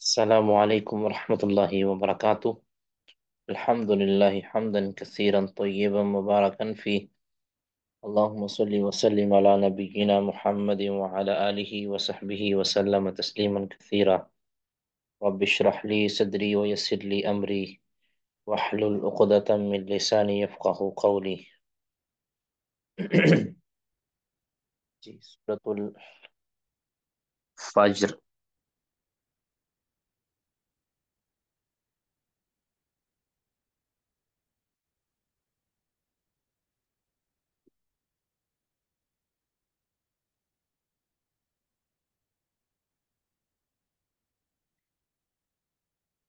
السلام عليكم ورحمة الله وبركاته. الحمد لله حمدا كثيرا طيبا مباركا فيه. اللهم صل وسلم على نبينا محمد وعلى آله وصحبه وسلم تسليما كثيرا. رب اشرح لي صدري ويسر لي أمري واحلل عقدة من لساني يفقه قولي. جی سورة الفجر.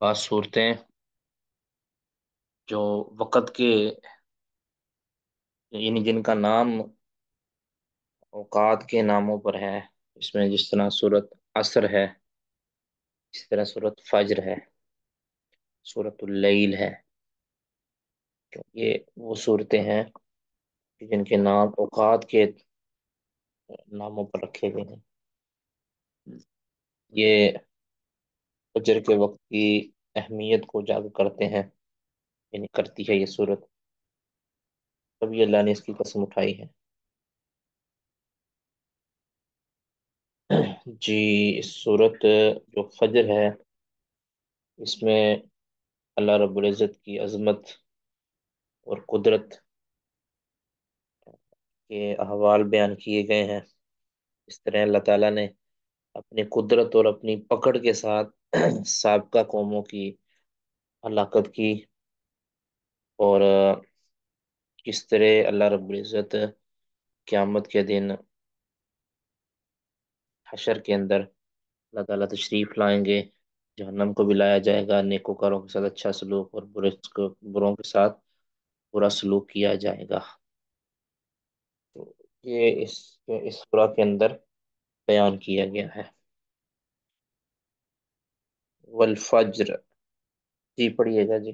بعض صورتیں جو وقت کے یعنی جن کا نام اوقات کے ناموں پر ہے، اس میں جس طرح سورت عصر ہے، اس طرح سورت فجر ہے، سورت اللیل ہے. تو یہ وہ صورتیں ہیں کہ جن کے نام اوقات کے ناموں پر رکھے گئے ہیں. یہ فجر کے وقت کی اہمیت کو اجاگر کرتے ہیں، یعنی کرتی ہے یہ صورت. تبھی اللہ نے اس کی قسم اٹھائی ہے. جی اس صورت جو فجر ہے، اس میں اللہ رب العزت کی عظمت اور قدرت کے احوال بیان کیے گئے ہیں. اس طرح اللہ تعالیٰ نے اپنی قدرت اور اپنی پکڑ کے ساتھ سابقہ قوموں کی ہلاکت کی، اور کس طرح اللہ رب العزت قیامت کے دن حشر کے اندر اللہ تعالیٰ تشریف لائیں گے. جہنم کو بھی لایا جائے گا، نیکوکاروں کے ساتھ اچھا سلوک اور بروں کے ساتھ برا سلوک کیا جائے گا. تو یہ اس سورہ کے اندر بیان کیا گیا ہے. والفجر. جی پڑھیے گا جی.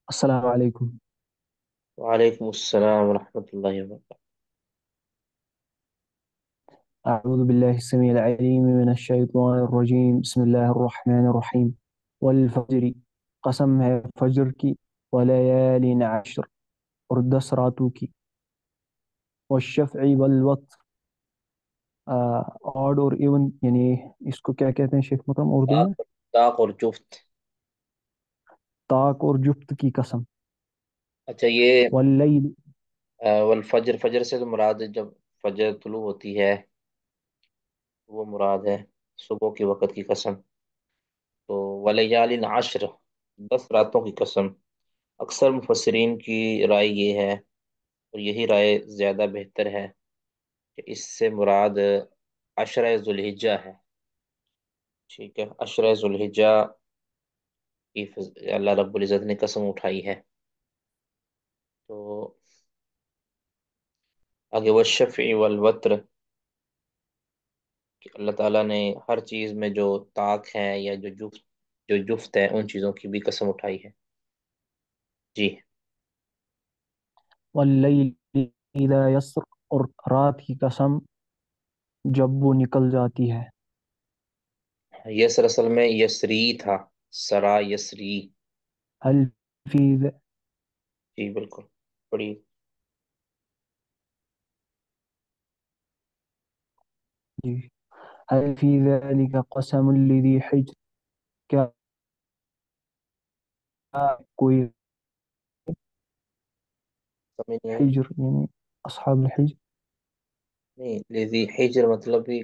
السلام علیکم۔ وعلیکم السلام ورحمۃ اللہ وبرکاتہ. اعوذ باللہ السمیع العلیم من الشیطان الرجیم، بسم اللہ الرحمن الرحیم۔ والفجر، قسم ہے فجر کی، ولیال عشر، اور 10 راتوں کی، والشفع والوتر، آڈ اور ایون، یعنی اس کو کیا کہتے ہیں شیخ مکرم اردو میں؟ طاق اور جفت. طاق اور جفت کی قسم۔ اچھا یہ واللیل، والفجر، فجر سے تو مراد جب فجر طلوع ہوتی ہے وہ مراد ہے، صبح کے وقت کی قسم. تو ولیال عشر، 10 راتوں کی قسم. اکثر مفسرین کی رائے یہ ہے، اور یہی رائے زیادہ بہتر ہے، کہ اس سے مراد عشرہ ذوالحجہ ہے. ٹھیک ہے، عشرہ ذوالحجہ کی اللہ رب العزت نے قسم اٹھائی ہے. تو آگے والشفع والوتر، کہ اللہ تعالیٰ نے ہر چیز میں جو طاق ہے یا جو جفت ہے، ان چیزوں کی بھی قسم اٹھائی ہے. جی. واللیل اذا یسر، اور رات کی قسم جب وہ نکل جاتی ہے۔ یسر اصل میں یسری تھا، سرا یسری. هل فی جی بالکل. بڑی. هل في ذلك قسم لذي حجر، کیا کوئی سمجھ نہیں آئی. حجر یعنی اصحاب الحجر؟ نہیں، لذی حجر مطلب بھی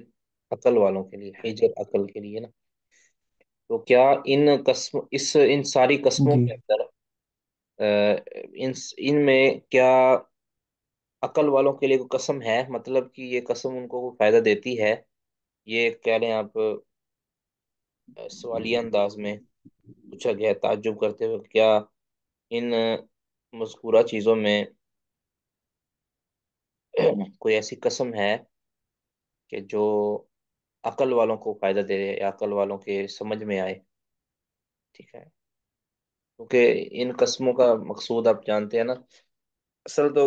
عقل والوں کے لیے، حجر عقل کے لیے نا. تو کیا ان ساری قسموں جی، کے اندر ان میں کیا عقل والوں کے لیے کوئی قسم ہے، مطلب کہ یہ قسم ان کو کوئی فائدہ دیتی ہے؟ یہ کہہ لیں آپ، سوالیہ انداز میں پوچھا گیا ہے تعجب کرتے ہوئے، کیا ان مذکورہ چیزوں میں کوئی ایسی قسم ہے کہ جو عقل والوں کو فائدہ دے یا عقل والوں کے سمجھ میں آئے؟ ٹھیک ہے، کیونکہ ان قسموں کا مقصود آپ جانتے ہیں نا. اصل تو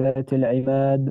ذات العماد,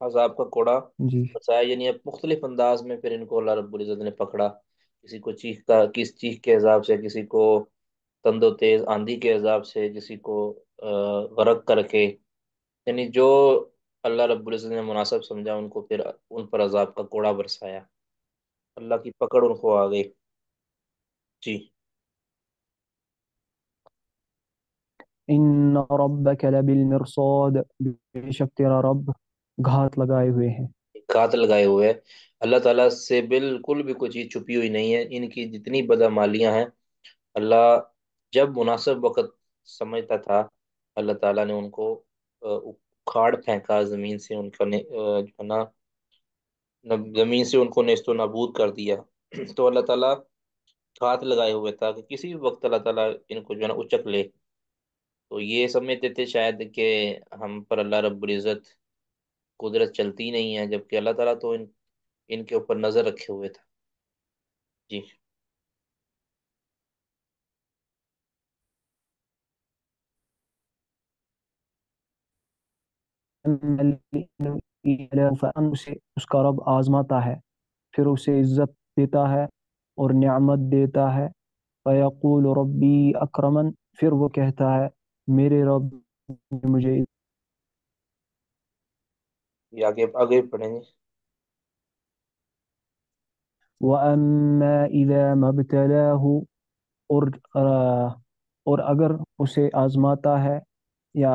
عذاب کا کوڑا جی برسایا، یعنی اب مختلف انداز میں پھر ان کو اللہ رب العزت نے پکڑا، کسی کو چیخ کے عذاب سے، کسی کو تند و تیز آندھی کے عذاب سے، کسی کو غرق کر کے، یعنی جو اللہ رب العزت نے مناسب سمجھا ان کو پھر ان پر عذاب کا کوڑا برسایا، اللہ کی پکڑ ان کو آ گئی۔ جی۔ ان ربک لبالمرصاد، بے شک تیرا رب گھات لگائے ہوئے ہیں۔ گھات لگائے ہوئے ہے، اللہ تعالیٰ سے بالکل بھی کوئی چیز چھپی ہوئی نہیں ہے، ان کی جتنی بدعمالیاں ہیں اللہ جب مناسب وقت سمجھتا تھا، اللہ تعالیٰ نے ان کو اکھاڑ پھینکا زمین سے، ان کا جو ہے نا زمین سے ان کو نیست و نابود کر دیا۔ تو اللہ تعالیٰ ہاتھ لگائے ہوئے تھا کہ کسی بھی وقت اللہ تعالیٰ ان کو جو ہے نا اچک لے، تو یہ سمجھتے تھے شاید کہ ہم پر اللہ رب العزت قدرت چلتی نہیں ہے، جبکہ اللہ تعالیٰ تو ان کے اوپر نظر رکھے ہوئے تھا۔ جی۔ اسے اس کا رب آزماتا ہے، پھر اسے عزت دیتا ہے اور نعمت دیتا ہے۔ فیقول ربی اکرمن، پھر وہ کہتا ہے میرے رب نے مجھے۔ یہ آگے آگے پڑھیں گے۔ وَأَمَّا إِذَا مَا ابْتَلَاهُ، اور اور اگر اسے آزماتا ہے، یا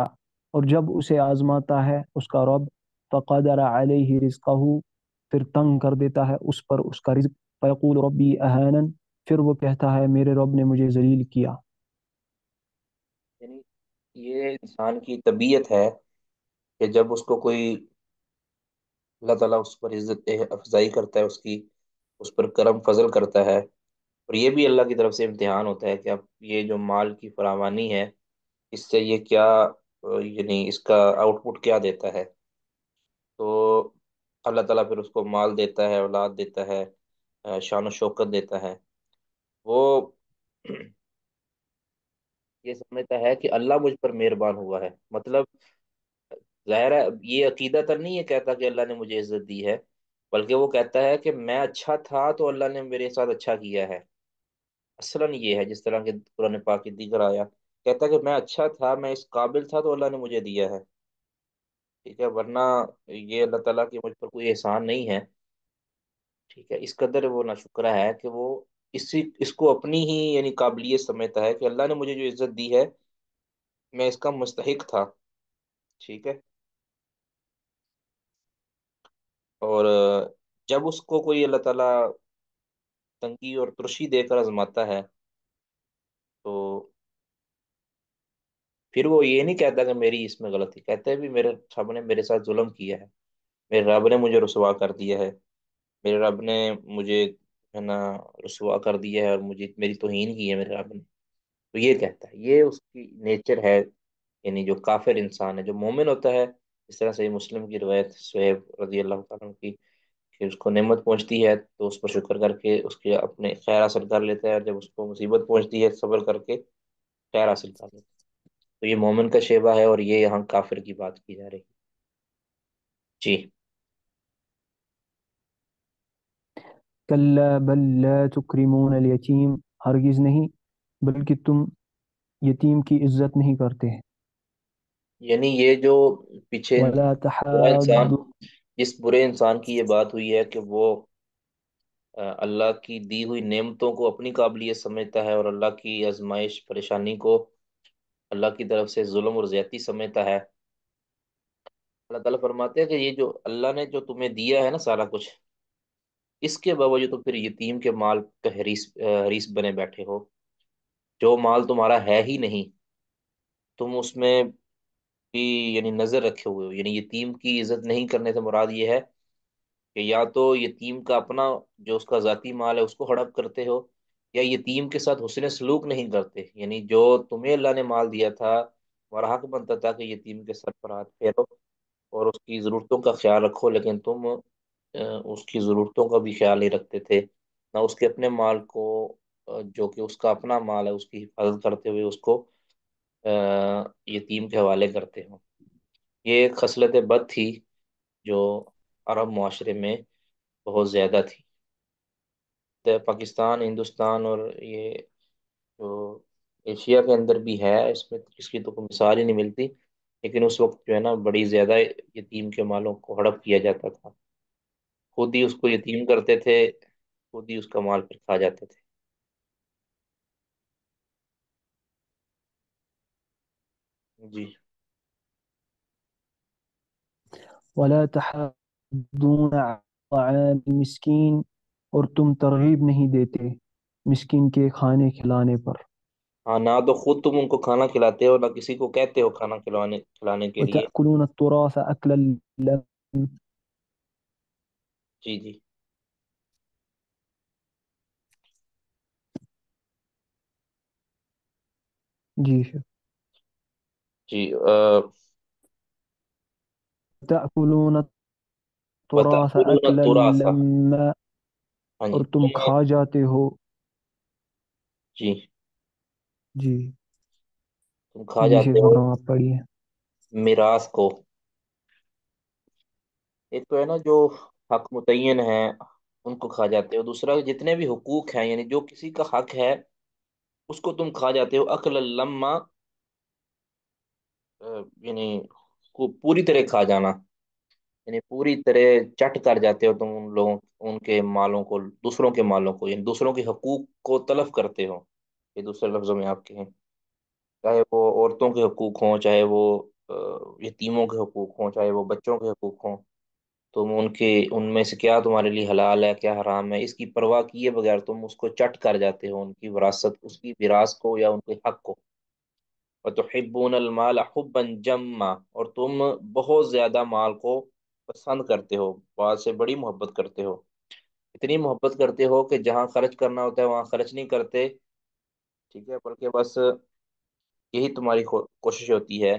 اور جب اسے آزماتا ہے اس کا رب، فقدر علیہ رزقہ، پھر تنگ کر دیتا ہے اس پر اس کا رزق، فیقول ربی اہانن، پھر وہ کہتا ہے میرے رب نے مجھے ذلیل کیا۔ یعنی یہ انسان کی طبیعت ہے کہ جب اس کو کوئی اللہ تعالیٰ اس پر عزت افزائی کرتا ہے، اس پر کرم فضل کرتا ہے، اور یہ بھی اللہ کی طرف سے امتحان ہوتا ہے کہ اب یہ جو مال کی فراوانی ہے اس سے یہ کیا یعنی اس کا آؤٹ پٹ کیا دیتا ہے، تو اللہ تعالیٰ پھر اس کو مال دیتا ہے، اولاد دیتا ہے، شان و شوکت دیتا ہے، وہ یہ سمجھتا ہے کہ اللہ مجھ پر مہربان ہوا ہے، مطلب ظاہر ہے یہ عقیدہ تر نہیں ہے کہتا کہ اللہ نے مجھے عزت دی ہے، بلکہ وہ کہتا ہے کہ میں اچھا تھا تو اللہ نے میرے ساتھ اچھا کیا ہے۔ اصلاً یہ ہے جس طرح کہ قرآن پاک کی دیگر آیا کہتا ہے کہ میں اچھا تھا، میں اس قابل تھا تو اللہ نے مجھے دیا ہے، ٹھیک ہے، ورنہ یہ اللہ تعالیٰ کی مجھ پر کوئی احسان نہیں ہے، ٹھیک ہے، اس قدر وہ ناشکرہ ہے کہ وہ اس کو اپنی ہی یعنی قابلیت سمجھتا ہے کہ اللہ نے مجھے جو عزت دی ہے میں اس کا مستحق تھا، ٹھیک ہے، اور جب اس کو کوئی اللہ تعالیٰ تنگی اور ترشی دے کر آزماتا ہے تو پھر وہ یہ نہیں کہتا کہ میری اس میں غلطی، کہتا ہے بھی میرے رب نے میرے ساتھ ظلم کیا ہے، میرے رب نے مجھے رسوا کر دیا ہے، میرے رب نے مجھے ہے نا رسوا کر دیا ہے اور مجھے میری توہین کی ہے میرے رب نے، تو یہ کہتا ہے، یہ اس کی نیچر ہے، یعنی جو کافر انسان ہے، جو مومن ہوتا ہے اس طرح سے مسلم کی روایت سہیب رضی اللہ تعالیٰ عنہ کی کہ اس کو نعمت پہنچتی ہے تو اس پر شکر کر کے اس کے اپنے خیر حاصل کر لیتا ہے، اور جب اس کو مصیبت پہنچتی ہے صبر کر کے خیر حاصل کر لیتا ہے، تو یہ مومن کا شیبہ ہے، اور یہ یہاں کافر کی بات کی جا رہی ہے۔ جی۔ کلا بل لا تکرمون الیتیم، ہرگز نہیں، بلکہ تم یتیم کی عزت نہیں کرتے ہیں۔ یعنی یہ جو پیچھے ولا برا انسان، تحاض، جس برے انسان کی یہ بات ہوئی ہے کہ وہ اللہ کی دی ہوئی نعمتوں کو اپنی قابلیت سمجھتا ہے اور اللہ کی آزمائش پریشانی کو اللہ کی طرف سے ظلم اور زیادتی سمجھتا ہے، اللہ تعالیٰ فرماتے ہیں کہ یہ جو اللہ نے جو تمہیں دیا ہے نا سارا کچھ، اس کے باوجود تم پھر یتیم کے مال پہ حریص بنے بیٹھے ہو، جو مال تمہارا ہے ہی نہیں تم اس میں بھی یعنی نظر رکھے ہوئے ہو، یعنی یتیم کی عزت نہیں کرنے سے مراد یہ ہے کہ یا تو یتیم کا اپنا جو اس کا ذاتی مال ہے اس کو ہڑپ کرتے ہو، یا یتیم کے ساتھ حسن سلوک نہیں کرتے، یعنی جو تمہیں اللہ نے مال دیا تھا تمہارا حق بنتا تھا کہ یتیم کے سر پر ہاتھ پھیرو اور اس کی ضرورتوں کا خیال رکھو، لیکن تم اس کی ضرورتوں کا بھی خیال نہیں رکھتے تھے، نہ اس کے اپنے مال کو جو کہ اس کا اپنا مال ہے اس کی حفاظت کرتے ہوئے اس کو یتیم کے حوالے کرتے ہو، یہ ایک خصلت بد تھی جو عرب معاشرے میں بہت زیادہ تھی۔ تو پاکستان، ہندوستان اور یہ جو ایشیا کے اندر بھی ہے، اس میں اس کی تو کوئی مثال ہی نہیں ملتی، لیکن اس وقت جو ہے نا بڑی زیادہ یتیم کے مالوں کو ہڑپ کیا جاتا تھا، خود ہی اس کو یتیم کرتے تھے، خود ہی اس کا مال پھر کھا جاتے تھے۔ جی ولا تحاضون على طعام المسكين، اور تم ترغیب نہیں دیتے مسکین کے کھانے کھلانے پر۔ ہاں، نہ تو خود تم ان کو کھانا کھلاتے ہو، نہ کسی کو کہتے ہو کھانا کھلانے کے لیے۔ وتأكلون التراث أكلا لما۔ جی جی جی شر۔ جی وتأكلون التراث وَتَأْكُلُونَ أكلا التُّرَاثَ۔ لما، ہاں جی اور تم کھا جاتے ہو۔ جی جی تم کھا جی شیخ جاتے ہو محترم آپ پڑھیے۔ میراث کو۔ ایک تو ہے نا جو حق متعین ہے ان کو کھا جاتے ہو، دوسرا جتنے بھی حقوق ہیں، یعنی جو کسی کا حق ہے اس کو تم کھا جاتے ہو اکل لما، یعنی کو پوری طرح کھا جانا، یعنی پوری طرح چٹ کر جاتے ہو تم ان لوگوں، ان کے مالوں کو، دوسروں کے مالوں کو، یعنی دوسروں کے حقوق کو تلف کرتے ہو، یہ دوسرے لفظوں میں آپ کہیں، چاہے وہ عورتوں کے حقوق ہوں، چاہے وہ یتیموں کے حقوق ہوں، چاہے وہ بچوں کے حقوق ہوں، تم ان میں سے کیا تمہارے لیے حلال ہے کیا حرام ہے، اس کی پرواہ کیے بغیر تم اس کو چٹ کر جاتے ہو، ان کی وراثت، اس کی میراث کو یا ان کے حق کو۔ وَتُحِبُّونَ الْمَالَ حُبًّا جَمًّا، اور تم بہت زیادہ مال کو پسند کرتے ہو، بعض سے بڑی محبت کرتے ہو، اتنی محبت کرتے ہو کہ جہاں خرچ کرنا ہوتا ہے وہاں خرچ نہیں کرتے، ٹھیک ہے، بلکہ بس یہی تمہاری کوشش ہوتی ہے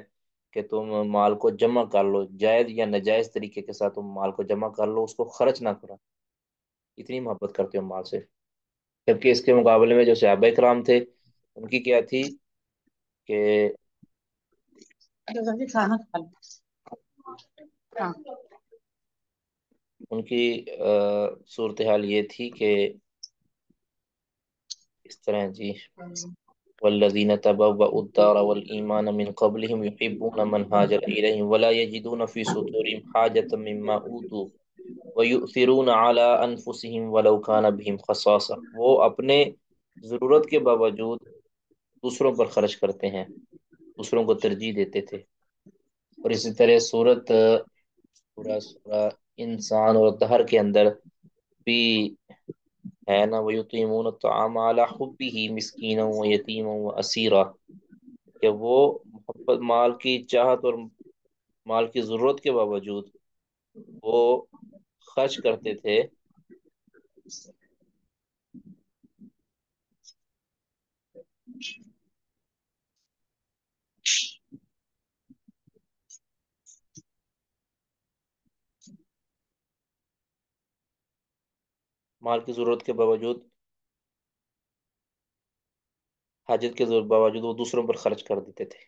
کہ تم مال کو جمع کر لو، جائز یا ناجائز طریقے کے ساتھ تم مال کو جمع کر لو، اس کو خرچ نہ کرو، اتنی محبت کرتے ہو مال سے۔ جبکہ اس کے مقابلے میں جو صحابہ کرام تھے، ان کی کیا تھی کہ کھانا کھا لو۔ ہاں۔ ان کی صورتحال یہ تھی کہ اس طرح جی، والذین تبوأوا الدار والإيمان من قبلهم يحبون من هاجر إليهم ولا يجدون في صدورهم حاجة مما أوتوا وَيُؤْثِرُونَ عَلَىٰ أَنفُسِهِمْ وَلَوْ كَانَ بِهِمْ خَصَاصَةٌ، وہ اپنے ضرورت کے باوجود دوسروں پر خرچ کرتے ہیں، دوسروں کو ترجیح دیتے تھے۔ اور اسی طرح سورہ انسان اور دہر کے اندر بھی ہے نا، وَيُطْعِمُونَ الطَّعَامَ عَلَىٰ حُبِّهِ مِسْكِينًا وَيَتِيمًا وَأَسِيرًا، کہ وہ محبت، مال کی چاہت اور مال کی ضرورت کے باوجود وہ خرچ کرتے تھے، مال کی ضرورت کے باوجود، حاجت کے باوجود وہ دوسروں پر خرچ کر دیتے تھے۔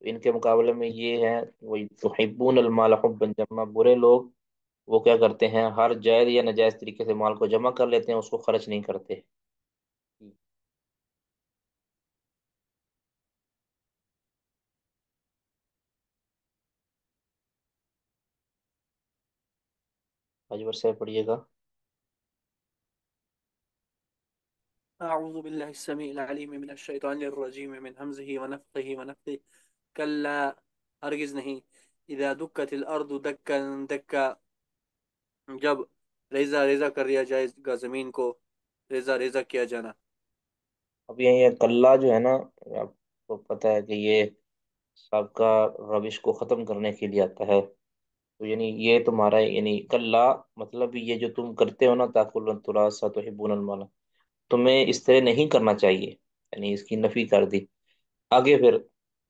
ان کے مقابلے میں یہ ہے، وہی تحبون المال حبا جما، برے لوگ وہ کیا کرتے ہیں، ہر جائز یا ناجائز طریقے سے مال کو جمع کر لیتے ہیں، اس کو خرچ نہیں کرتے۔ اجور صاحب پڑھیے گا۔ أعوذ بالله السميع العليم من الشيطان الرجيم من همزه ونفخه ونفثه كلا، ہرگز نہیں، اذا دکت الارض دکا دکا، جب ریزہ ریزہ کر دیا جائے گا زمین کو ریزہ ریزہ کیا جانا۔ اب یہ کلّا جو ہے نا، آپ کو پتہ ہے کہ یہ سب کا روش کو ختم کرنے کے لیے آتا ہے، تو یعنی یہ تمہارا، یعنی کلّا مطلب یہ جو تم کرتے ہو نا، تاکل التراث تحبون المال، تمہیں اس طرح نہیں کرنا چاہیے، یعنی اس کی نفی کر دی۔ آگے پھر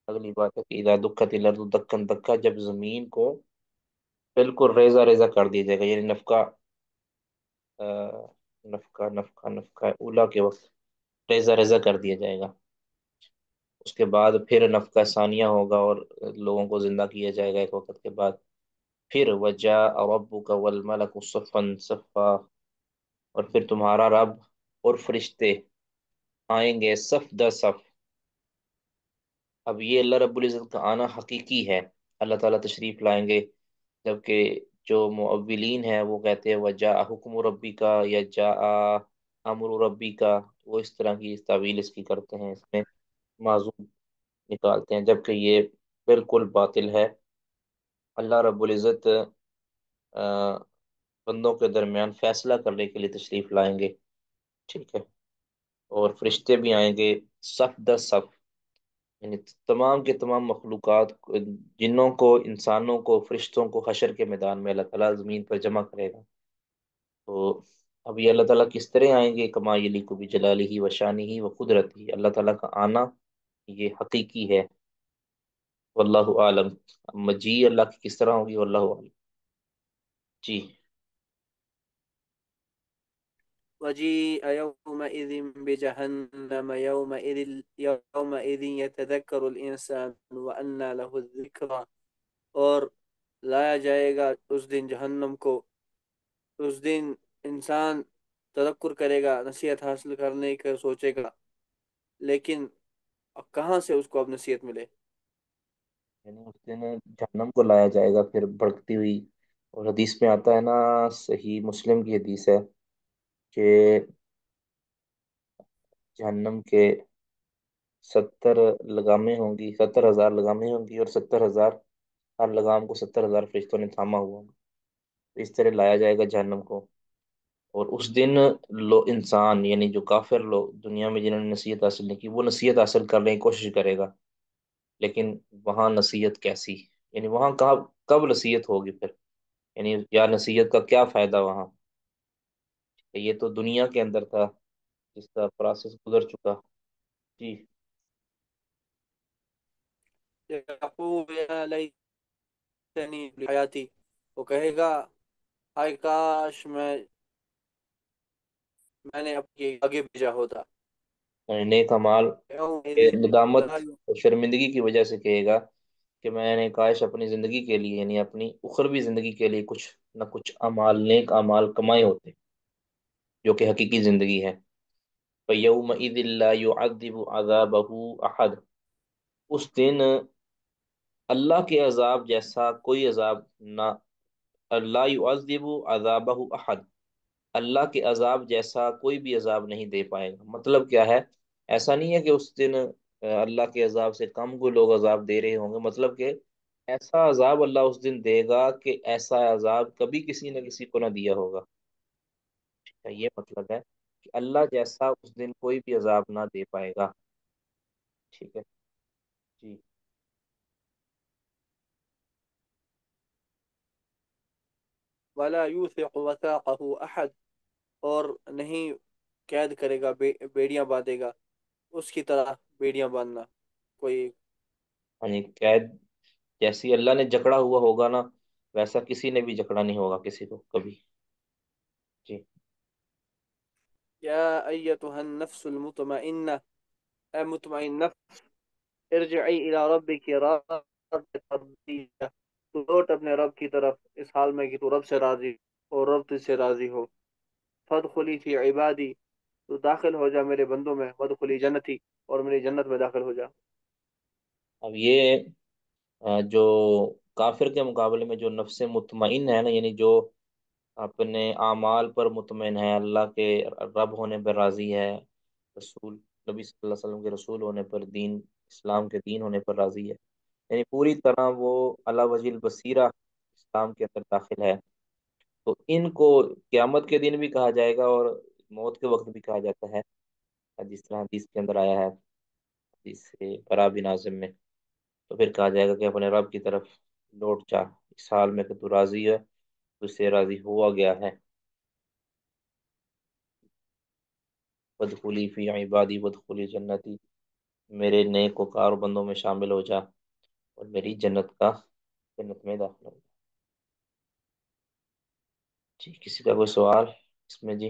اگلی بات ہے کہ اذا دکت الارض دکن دکا، جب زمین کو بالکل ریزہ ریزہ کر دیا جائے گا، یعنی نفقہ اولا کے وقت ریزہ ریزہ کر دیا جائے گا، اس کے بعد پھر نفقہ ثانیہ ہوگا اور لوگوں کو زندہ کیا جائے گا ایک وقت کے بعد، پھر وجاء ربک والملک صفا صفا، اور پھر تمہارا رب اور فرشتے آئیں گے صف در صف۔ اب یہ اللہ رب العزت کا آنا حقیقی ہے، اللہ تعالیٰ تشریف لائیں گے، جبکہ جو مؤولین ہیں وہ کہتے ہیں وجاء حکم ربی کا یا جاء امر ربی کا، وہ اس طرح کی تعویل اس کی کرتے ہیں، اس میں معذور نکالتے ہیں، جبکہ یہ بالکل باطل ہے۔ اللہ رب العزت آ، بندوں کے درمیان فیصلہ کرنے کے لیے تشریف لائیں گے، ٹھیک ہے، اور فرشتے بھی آئیں گے صف در صف، یعنی تمام کے تمام مخلوقات جنوں کو، انسانوں کو، فرشتوں کو حشر کے میدان میں اللہ تعالیٰ زمین پر جمع کرے گا۔ تو اب یہ اللہ تعالیٰ کس طرح آئیں گے، کما یلیق بجلالہ و شانہ و قدرتہ، اللہ تعالیٰ کا آنا یہ حقیقی ہے، واللہ عالم۔ مجیء اللہ کی کس طرح ہوگی، واللہ عالم۔ جی۔ وجيء يومئذ بجهنم يومئذ يتذكر الإنسان وأنى له الذكرى، اور لایا جائے گا اس دن جہنم کو، اس دن انسان تذکر کرے گا، نصیحت حاصل کرنے کا سوچے گا، لیکن اب کہاں سے اس کو اب نصیحت ملے؟ یعنی اس دن جہنم کو لایا جائے گا پھر بھڑکتی ہوئی، اور حدیث میں آتا ہے نا، صحیح مسلم کی حدیث ہے کہ جہنم کے 70 لگامیں ہوں گی، 70,000 لگامیں ہوں گی، اور 70,000، ہر لگام کو 70,000 فرشتوں نے تھاما ہوا ہوگا، اس طرح لایا جائے گا جہنم کو۔ اور اس دن لو انسان یعنی جو کافر لوگ دنیا میں جنہوں نے نصیحت حاصل نہیں کی، وہ نصیحت حاصل کرنے کی کوشش کرے گا، لیکن وہاں نصیحت کیسی، یعنی وہاں کب نصیحت ہوگی پھر، یعنی یا نصیحت کا کیا فائدہ وہاں؟ یہ تو دنیا کے اندر تھا، جس کا پروسیس گزر چکا۔ جی۔ یقول یا لیتنی حیاتی، وہ کہے گا ہائے کاش میں نے اب یہ آگے بھیجا ہوتا۔ یعنی نیک اعمال یومئذ کے ندامت لا اور شرمندگی کی وجہ سے کہے گا کہ میں نے کاش اپنی زندگی کے لیے، یعنی اپنی اخروی زندگی کے لیے کچھ نہ کچھ اعمال، نیک اعمال کمائے ہوتے، جو کہ حقیقی زندگی ہے۔ فَيَوْمَئِذٍ لَا يُعَذِّبُ عَذَابَهُ أَحَدٌ، اس دن اللہ کے عذاب جیسا کوئی عذاب نہ، اللہ يعذب عذابہ احد، اللہ کے عذاب جیسا کوئی بھی عذاب نہیں دے پائے گا۔ مطلب کیا ہے؟ ایسا نہیں ہے کہ اس دن اللہ کے عذاب سے کم کو لوگ عذاب دے رہے ہوں گے، مطلب کہ ایسا عذاب اللہ اس دن دے گا کہ ایسا عذاب کبھی کسی نے کسی کو نہ دیا ہوگا، یہ مطلب ہے کہ اللہ جیسا اس دن کوئی بھی عذاب نہ دے پائے گا، ٹھیک ہے جی۔ ولا يوثق وثاقه احد، اور نہیں قید کرے گا، بیڑیاں باندھے گا اس کی طرح، بیڑیاں باندھنا کوئی۔ یعنی قید جیسی اللہ نے جکڑا ہوا ہوگا نا، ویسا کسی نے بھی جکڑا نہیں ہوگا کسی کو کبھی، جی۔ یا ایتها النفس المطمئنہ، اے مطمئن نفس، ارجعی الی ربک راضیہ مرضیہ، تو لوٹ اپنے رب کی طرف اس حال میں کہ تو رب سے راضی اور رب تجھ سے راضی ہو۔ فادخلی فی عبادی، تو داخل ہو جا میرے بندوں میں، وادخلی جنتی، اور میری جنت میں داخل ہو جا۔ اب یہ جو کافر کے مقابلے میں جو نفس مطمئن ہے نا، یعنی جو اپنے اعمال پر مطمئن ہے، اللہ کے رب ہونے پر راضی ہے، رسول نبی صلی اللہ علیہ وسلم کے رسول ہونے پر، دین اسلام کے دین ہونے پر راضی ہے، یعنی پوری طرح وہ علی وجہ البصیرہ اسلام کے اندر داخل ہے، تو ان کو قیامت کے دن بھی کہا جائے گا اور موت کے وقت بھی کہا جاتا ہے، جس طرح حدیث کے اندر آیا ہے، حدیث سے برا بن عازم میں، تو پھر کہا جائے گا کہ اپنے رب کی طرف لوٹ جا، اس حال میں کہ تو راضی ہے، تو اس سے راضی ہوا گیا ہے۔ وادخلی فی عبادی وادخلی جنتی، میرے نیک وکار بندوں میں شامل ہو جا اور میری جنت میں داخل ہو جا۔ جی، کسی کا کوئی سوال اس میں؟ جی۔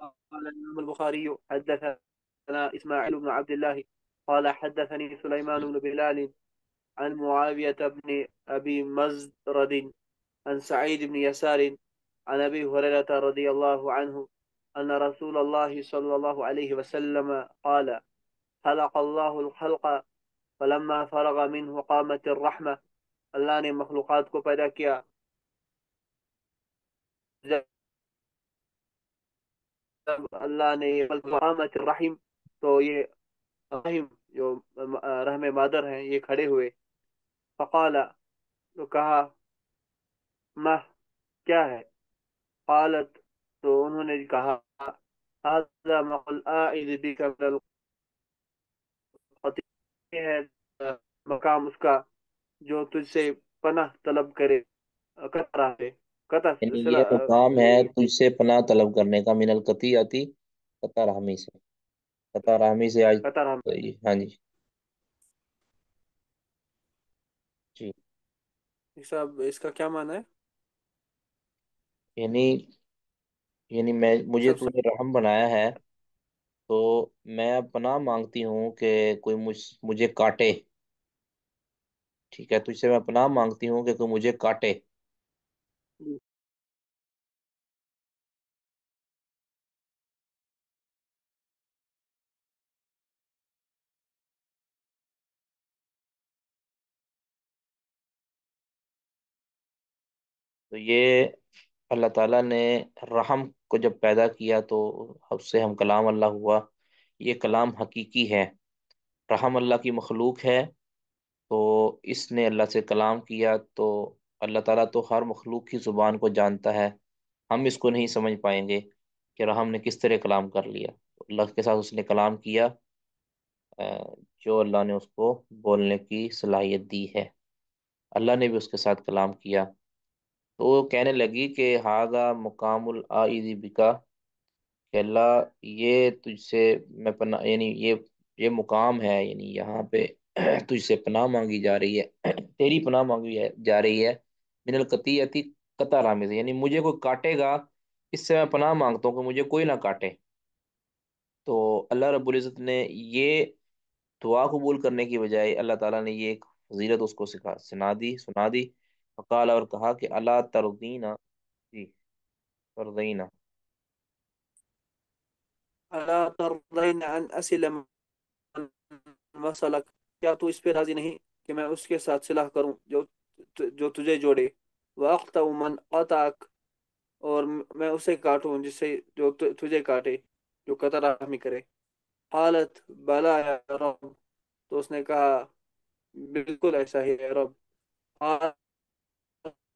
قال الإمام البخاري حدثنا إسماعيل بن عبد الله قال حدثني سليمان بن بلال عن معاوية بن أبي مزرد عن سعيد بن يسار عن أبي هريرة رضي الله عنه أن رسول الله صلى الله عليه وسلم قال خلق الله الخلق فلما فرغ منه قامت الرحمة. اللہ نے مخلوقات کو پیدا کیا، جب اللہ نے قامت الرحم، تو یہ رحم جو رحم مادر ہیں یہ کھڑے ہوئے. فقال، تو کہا، ماہ کیا ہے؟ قالت، تو انہوں نے کہا، هذا مقل آئذ بك من القتل، یہ ہے مقام اس کا جو تجھ سے پناہ طلب کرے، قطرہ ہے، قطع یعنی صلہ یہ مقام ہے تجھ سے پناہ طلب کرنے کا، من القطیعتی، قطع رحمی سے، قطع رحمی سے آج قطر. ہاں جی جی. صاحب اس کا کیا معنی ہے؟ یعنی میں مجھے صاحب تو نے رحم بنایا ہے، تو میں اب پناہ مانگتی ہوں کہ کوئی مجھے کاٹے. ٹھیک ہے، تجھ سے میں پناہ مانگتی ہوں کہ کوئی مجھے کاٹے. تو یہ اللہ تعالیٰ نے رحم کو جب پیدا کیا تو اب سے ہم کلام اللہ ہوا. یہ کلام حقیقی ہے. رحم اللہ کی مخلوق ہے، تو اس نے اللہ سے کلام کیا. تو اللہ تعالیٰ تو ہر مخلوق کی زبان کو جانتا ہے. ہم اس کو نہیں سمجھ پائیں گے کہ رحم نے کس طرح کلام کر لیا. اللہ کے ساتھ اس نے کلام کیا جو اللہ نے اس کو بولنے کی صلاحیت دی ہے. اللہ نے بھی اس کے ساتھ کلام کیا. تو وہ کہنے لگی کہ ہاذا مقام العائذ بکا، کہ اللہ یہ تجھ سے میں پناہ، یعنی یہ مقام ہے، یعنی یہاں پہ تجھ سے پناہ مانگی جا رہی ہے، تیری پناہ مانگی جا رہی ہے. من القطیعتی، قطع رحمی سے، یعنی مجھے کوئی کاٹے گا اس سے میں پناہ مانگتا ہوں کہ مجھے کوئی نہ کاٹے. تو اللہ رب العزت نے یہ دعا قبول کرنے کی بجائے اللہ تعالیٰ نے یہ ایک فضیلت اس کو سنا دی. فقال، اور کہا کہ اللہ ترضینا، جی ترضینا. ألا ترضين أن أسل من وصلك، کیا تو اس پہ راضی نہیں کہ میں اس کے ساتھ صلح کروں جو تجھے جوڑے، وأقطع من قطعك، اور میں اسے کاٹوں جس سے جو تجھے کاٹے، جو قطع رحمی کرے. قالت بلا یا رب، تو اس نے کہا بالکل ایسا ہی ہے رب. قال،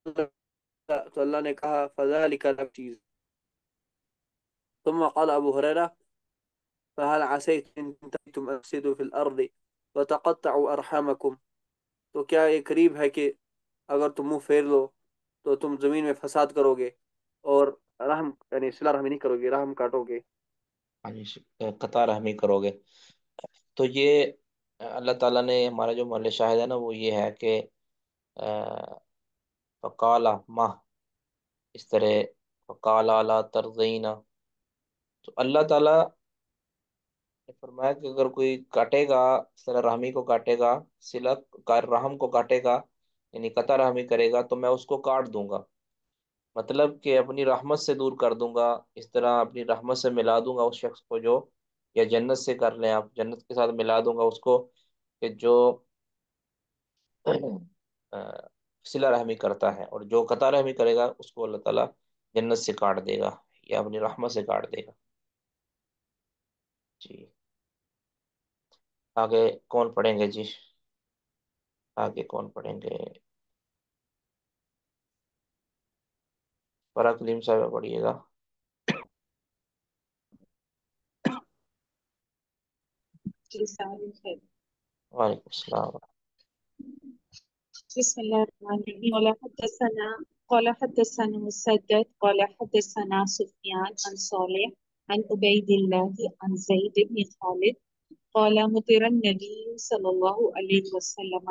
تو اللہ نے کہا فذلك لك چیز. ثم قال أبو هريرة فهل عسيت إن تم أفسدوا في الأرض وتقطعوا أرحامكم، تو کیا یہ قریب ہے کہ اگر تم منہ پھیر لو تو تم زمین میں فساد کرو گے اور رحم یعنی صلہ رحمی نہیں کرو گے، رحم کاٹو گے. ہاں جی، قطع رحمی کرو گے. تو یہ اللہ تعالیٰ نے ہمارا جو محل شاہد ہے نا وہ یہ ہے کہ فقالا ماہ، اس طرح فقالا لا ترضینا. تو اللہ تعالیٰ نے فرمایا کہ اگر کوئی کاٹے گا، صلہ رحمی کو کاٹے گا، صلہ رحم کو کاٹے گا، یعنی قطع رحمی کرے گا، تو میں اس کو کاٹ دوں گا. مطلب کہ اپنی رحمت سے دور کر دوں گا. اس طرح اپنی رحمت سے ملا دوں گا اس شخص کو جو، یا جنت سے کر لیں آپ، جنت کے ساتھ ملا دوں گا اس کو کہ جو صلہ رحمی کرتا ہے، اور جو قطع رحمی کرے گا اس کو اللہ تعالیٰ جنت سے کاٹ دے گا یا اپنی رحمت سے کاٹ دے گا۔ جی، آگے کون پڑھیں گے جی؟ آگے کون پڑھیں گے؟ فرا کلیم صاحب پڑھیے گا۔ جی سارے خیر۔ وعلیکم السلام۔ بسم الله الرحمن الرحيم قال حدثنا مسدد قال حدثنا سفيان عن صالح عن عبيد الله عن زيد بن خالد قال مطر النبي صلى الله عليه وسلم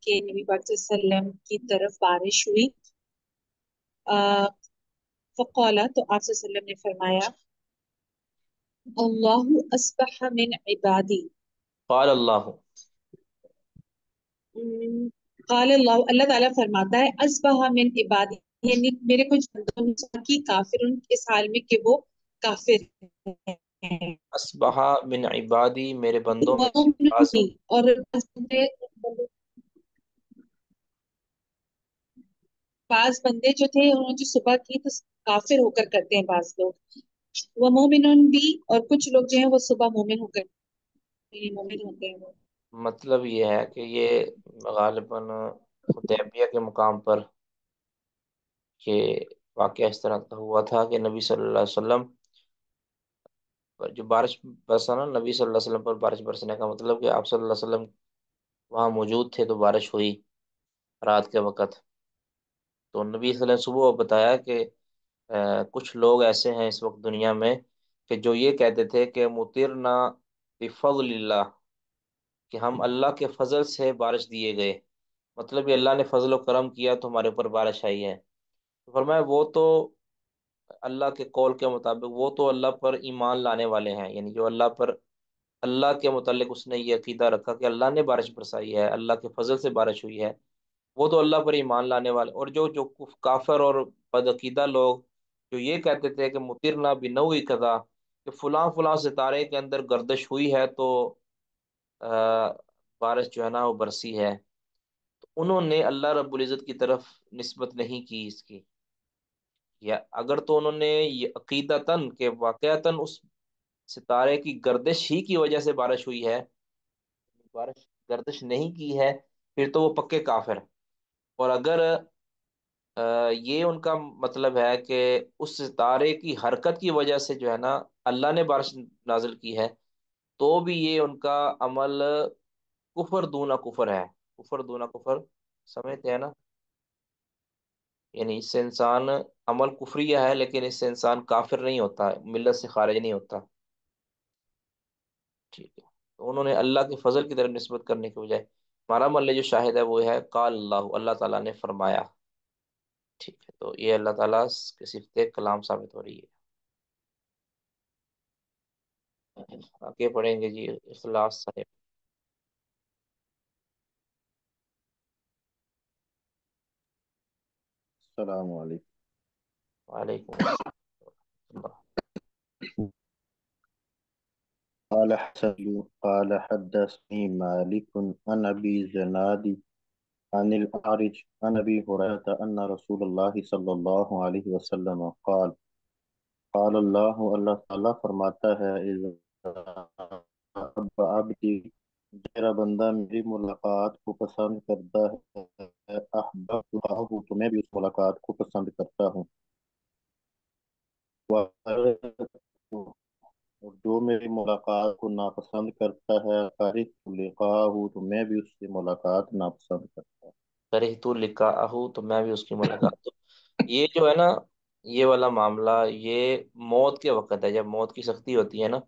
کہ نبی پاک صلی اللہ علیہ وسلم کی طرف بارش ہوئی۔ فقال تو آپ صلی اللہ علیہ وسلم نے فرمایا اللہ اصبح من عبادی، قال اللہ، قال اللہ، اللہ تعالیٰ فرماتا ہے اصبح من عبادی، یعنی میرے کچھ بندوں میں کی کافر اس حال میں کہ وہ کافر ہیں، اصبح من عبادی، میرے بندوں میں سے وَمُؤْمِنٌ بعض، بِي، اور بعض بندے جو تھے انہوں نے جو صبح کی تو کافر ہو کر کرتے ہیں بعض لوگ، وہ مومن بھی، اور کچھ لوگ جو ہیں وہ صبح مومن ہو کر مومن ہوتے ہیں وہ۔ مطلب یہ ہے کہ یہ غالباً حدیبیہ کے مقام پر یہ واقعہ اس طرح کا ہوا تھا کہ نبی صلی اللہ علیہ وسلم پر جو بارش برسا نا، نبی صلی اللہ علیہ وسلم پر بارش برسنے کا مطلب کہ آپ صلی اللہ علیہ وسلم وہاں موجود تھے تو بارش ہوئی رات کے وقت۔ تو نبی صلی اللہ علیہ وسلم صبح بتایا کہ کچھ لوگ ایسے ہیں اس وقت دنیا میں کہ جو یہ کہتے تھے کہ مطرنا بفضل اللہ، کہ ہم اللہ کے فضل سے بارش دیے گئے، مطلب یہ اللہ نے فضل و کرم کیا تو ہمارے اوپر بارش آئی ہے۔ تو فرمایا وہ تو اللہ کے قول کے مطابق وہ تو اللہ پر ایمان لانے والے ہیں، یعنی جو اللہ پر، اللہ کے متعلق اس نے یہ عقیدہ رکھا کہ اللہ نے بارش برسائی ہے، اللہ کے فضل سے بارش ہوئی ہے، وہ تو اللہ پر ایمان لانے والے۔ اور جو جو کافر اور بدعقیدہ لوگ جو یہ کہتے تھے کہ مطرنا بنوع کذا، کہ فلاں فلاں ستارے کے اندر گردش ہوئی ہے تو بارش جو ہے نا وہ برسی ہے، تو انہوں نے اللہ رب العزت کی طرف نسبت نہیں کی اس کی، یا اگر تو انہوں نے یہ عقیدتاً کہ واقعتاً اس ستارے کی گردش ہی کی وجہ سے بارش ہوئی ہے، بارش گردش نہیں کی ہے، پھر تو وہ پکے کافر۔ اور اگر یہ ان کا مطلب ہے کہ اس ستارے کی حرکت کی وجہ سے جو ہے نا اللہ نے بارش نازل کی ہے، تو بھی یہ ان کا عمل کفر دونہ کفر ہے۔ کفر دونہ کفر سمجھتے ہیں نا؟ یعنی اس سے انسان عمل کفریہ ہے لیکن اس سے انسان کافر نہیں ہوتا، ملت سے خارج نہیں ہوتا۔ ٹھیک ہے، تو انہوں نے اللہ کے فضل کی طرف نسبت کرنے کے بجائے، ہمارا ملے جو شاہد ہے وہ ہے قال اللہ، اللہ تعالیٰ نے فرمایا۔ ٹھیک ہے، تو یہ اللہ تعالیٰ کی صفت کلام ثابت ہو رہی ہے۔ آگے پڑھیں گے جی، اخلاص صاحب۔ السلام علیکم۔ وعلیکم السلام۔ قال حسن قال حدثني مالك عن أبي زناد عن الأعرج عن أبي هريرة أن رسول الله صلى الله عليه وسلم قال قال الله، اللہ تعالیٰ فرماتا ہے اذا أحب عبدي، میرا بندہ میری ملاقات کو پسند کرتا ہے، احببته تو میں بھی اس ملاقات کو پسند کرتا ہوں، اور جو میری ملاقات کو ناپسند کرتا ہے کرہت لقاءہ تو میں بھی اس سے ملاقات ناپسند کرتا ہوں۔ کرہت لقاءہ تو میں بھی اس کی ملاقات، تو یہ جو ہے نا یہ والا معاملہ یہ موت کے وقت ہے، جب موت کی سختی ہوتی ہے نا،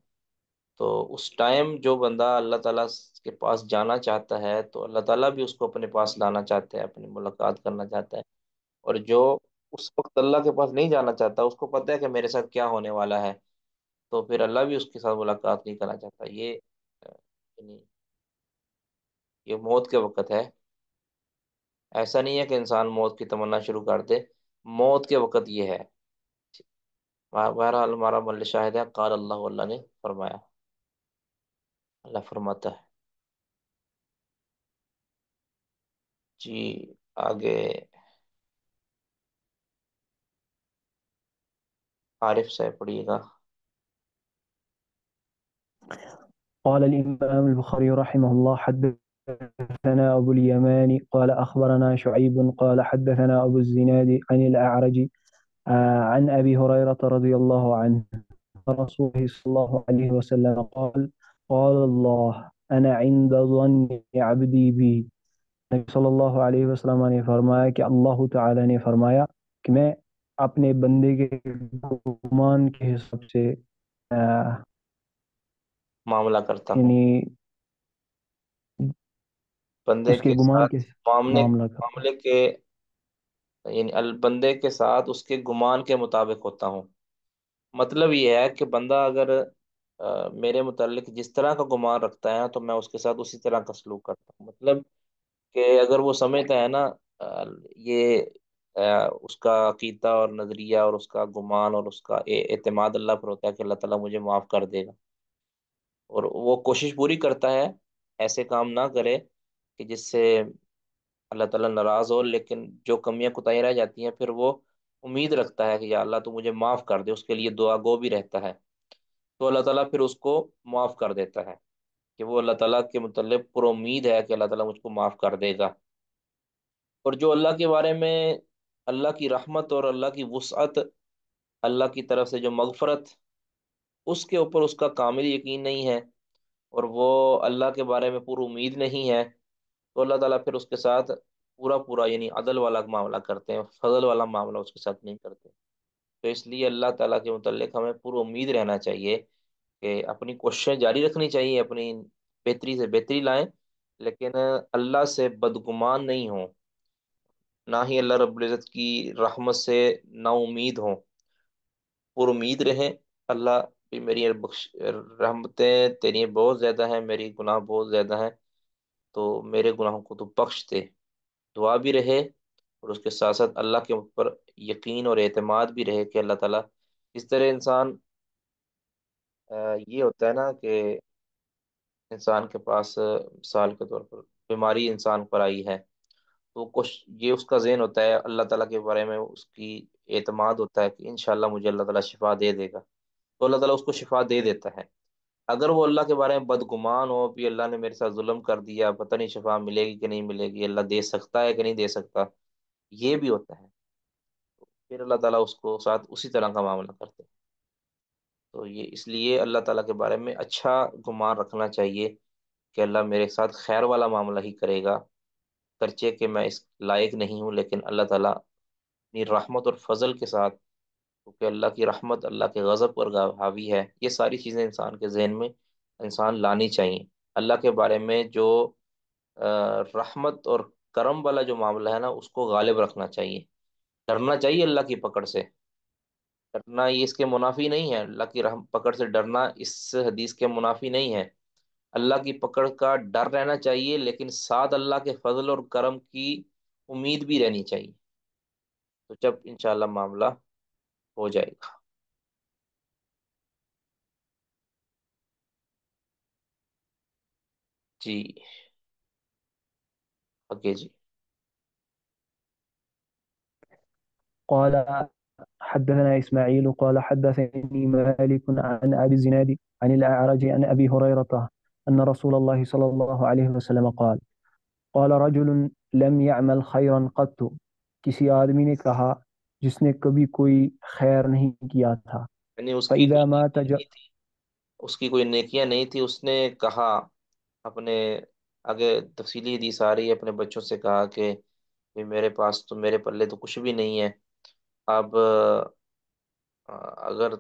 تو اس ٹائم جو بندہ اللہ تعالیٰ کے پاس جانا چاہتا ہے تو اللہ تعالیٰ بھی اس کو اپنے پاس لانا چاہتا ہے، اپنی ملاقات کرنا چاہتا ہے۔ اور جو اس وقت اللہ کے پاس نہیں جانا چاہتا، اس کو پتہ ہے کہ میرے ساتھ کیا ہونے والا ہے، تو پھر اللہ بھی اس کے ساتھ ملاقات نہیں کرنا چاہتا۔ یہ یعنی یہ موت کے وقت ہے، ایسا نہیں ہے کہ انسان موت کی تمنا شروع کر دے، موت کے وقت یہ ہے۔ بہرحال ہمارا مل شاہد ہے قال اللہ، اللہ نے فرمایا، اللہ فرماتا ہے۔ جی آگے عارف صاحب پڑھیے گا. قال الإمام البخاري رحمه الله حدثنا أبو اليمان قال أخبرنا شعيب قال حدثنا أبو الزناد عن الأعرج عن أبي هريرة رضي الله عنه رسول الله صلى الله عليه وسلم قال قال الله أنا عند ظن عبدي بي. نبی صلی اللہ علیہ وسلم نے فرمایا کہ اللہ تعالی نے فرمایا کہ میں اپنے بندے کے گمان کے حساب سے معاملہ کرتا ہوں. یعنی بندے اس کے کے گمان ساتھ کے معاملہ کرتا ہوں. معاملے کے یعنی بندے کے ساتھ اس کے گمان کے مطابق ہوتا ہوں. مطلب یہ ہے کہ بندہ اگر میرے متعلق جس طرح کا گمان رکھتا ہے تو میں اس کے ساتھ اسی طرح کا سلوک کرتا ہوں. مطلب کہ اگر وہ سمجھتا ہے نا یہ اس کا عقیدہ اور نظریہ اور اس کا گمان اور اس کا اعتماد اللہ پر ہوتا ہے کہ اللہ تعالیٰ مجھے معاف کر دے گا، اور وہ کوشش پوری کرتا ہے ایسے کام نہ کرے کہ جس سے اللہ تعالیٰ ناراض ہو، لیکن جو کمیاں کوتاہیاں رہ جاتی ہیں پھر وہ امید رکھتا ہے کہ یا اللہ تو مجھے معاف کر دے، اس کے لیے دعا گو بھی رہتا ہے، تو اللہ تعالیٰ پھر اس کو معاف کر دیتا ہے کہ وہ اللہ تعالیٰ کے متعلق پر امید ہے کہ اللہ تعالیٰ مجھ کو معاف کر دے گا. اور جو اللہ کے بارے میں اللہ کی رحمت اور اللہ کی وسعت، اللہ کی طرف سے جو مغفرت، اس کے اوپر اس کا کامل یقین نہیں ہے اور وہ اللہ کے بارے میں پر امید نہیں ہے، تو اللہ تعالیٰ پھر اس کے ساتھ پورا پورا یعنی عدل والا معاملہ کرتے ہیں، فضل والا معاملہ اس کے ساتھ نہیں کرتے. تو اس لیے اللہ تعالیٰ کے متعلق ہمیں پر امید رہنا چاہیے کہ اپنی کوششیں جاری رکھنی چاہیے، اپنی بہتری سے بہتری لائیں، لیکن اللہ سے بدگمان نہیں ہوں، نہ ہی اللہ رب العزت کی رحمت سے نا امید ہوں، پر امید رہیں. اللہ بھی میری رحمتیں تیری بہت زیادہ ہیں، میری گناہ بہت زیادہ ہیں، تو میرے گناہوں کو تو بخش دے. دعا بھی رہے اور اس کے ساتھ ساتھ اللہ کے اوپر یقین اور اعتماد بھی رہے کہ اللہ تعالیٰ اس طرح انسان یہ ہوتا ہے نا کہ انسان کے پاس مثال کے طور پر بیماری انسان پر آئی ہے، تو کچھ یہ اس کا ذہن ہوتا ہے اللہ تعالیٰ کے بارے میں اس کی اعتماد ہوتا ہے کہ انشاءاللہ مجھے اللہ تعالیٰ شفا دے دے گا، تو اللہ تعالیٰ اس کو شفا دے دیتا ہے. اگر وہ اللہ کے بارے میں بدگمان ہو بھی اللہ نے میرے ساتھ ظلم کر دیا، پتہ نہیں شفا ملے گی کہ نہیں ملے گی، اللہ دے سکتا ہے کہ نہیں دے سکتا، یہ بھی ہوتا ہے، پھر اللہ تعالیٰ اس کو ساتھ اسی طرح کا معاملہ کرتے ہیں. تو یہ اس لیے اللہ تعالیٰ کے بارے میں اچھا گمان رکھنا چاہیے کہ اللہ میرے ساتھ خیر والا معاملہ ہی کرے گا، گرچہ کہ میں اس لائق نہیں ہوں، لیکن اللہ تعالیٰ اپنی رحمت اور فضل کے ساتھ، کیونکہ اللہ کی رحمت اللہ کے غضب پر حاوی ہے، یہ ساری چیزیں انسان کے ذہن میں انسان لانی چاہیے. اللہ کے بارے میں جو رحمت اور کرم والا جو معاملہ ہے نا اس کو غالب رکھنا چاہیے. ڈرنا چاہیے اللہ کی پکڑ سے، ڈرنا یہ اس کے منافی نہیں ہے، اللہ کی رحم پکڑ سے ڈرنا اس حدیث کے منافی نہیں ہے. اللہ کی پکڑ کا ڈر رہنا چاہیے، لیکن ساتھ اللہ کے فضل اور کرم کی امید بھی رہنی چاہیے، تو جب انشاءاللہ معاملہ ہو جائے گا. جی اوکے جی. قال حدثنا إسماعيل قال حدثني مالك عن أبي الزناد عن الأعرج عن أبي هريرة أن رسول الله صلى الله عليه وسلم قال قال رجل لم يعمل خيرا قط. کسی آدمی نے کہا جس نے کبھی کوئی خیر نہیں کیا تھا. یعنی اس کی کوئی فإذا مات نیکیاں نہیں تھی، اس کی کوئی نیکیاں نہیں تھی، اس نے کہا اپنے آگے تفصیلی حدیث آ رہی ہے، اپنے بچوں سے کہا کہ بھی میرے پاس تو میرے پلے تو کچھ بھی نہیں ہے، اب اگر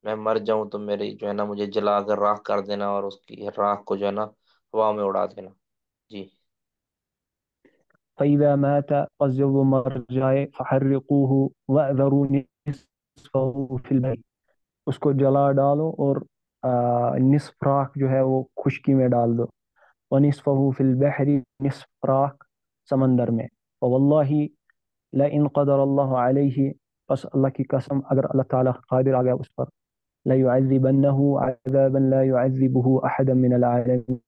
میں مر جاؤں تو میری جو ہے نا مجھے جلا کر راکھ کر دینا اور اس کی راکھ کو جو ہے نا ہوا میں اڑا دینا. جی فإذا مات فالزوج مر جائے فحرقوه وأذروا نصفه في البحر. اس کو جلا ڈالو اور نصف راکھ جو ہے وہ خشکی میں ڈال دو. ونصفه في البحر نصف راکھ سمندر میں. فواللہ لئن قدر اللہ علیہ پس اللہ کی قسم اگر اللہ تعالیٰ قادر آ گیا اس پر ليعذبنه عذابا لا يعذبه أحدا من العالمين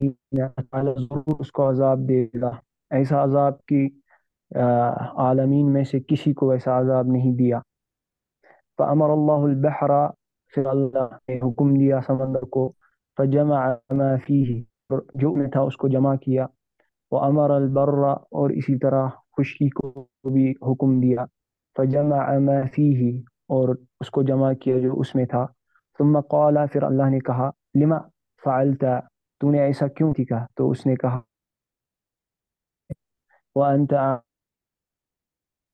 تعالیٰ ضرور اس کو عذاب دے گا، ایسا عذاب کی عالمین میں سے کسی کو ایسا عذاب نہیں دیا۔ فأمر اللہ البحر، پھر اللہ نے حکم دیا سمندر کو، فجمع ما فیہ، جو میں تھا اس کو جمع کیا، وأمر البر، اور اسی طرح خشکی کو بھی حکم دیا، فجمع ما فیہ، اور اس کو جمع کیا جو اس میں تھا، ثم قال، پھر اللہ نے کہا، لما فعلت، تو نے ایسا کیوں کیا؟ تو اس نے کہا، وأنت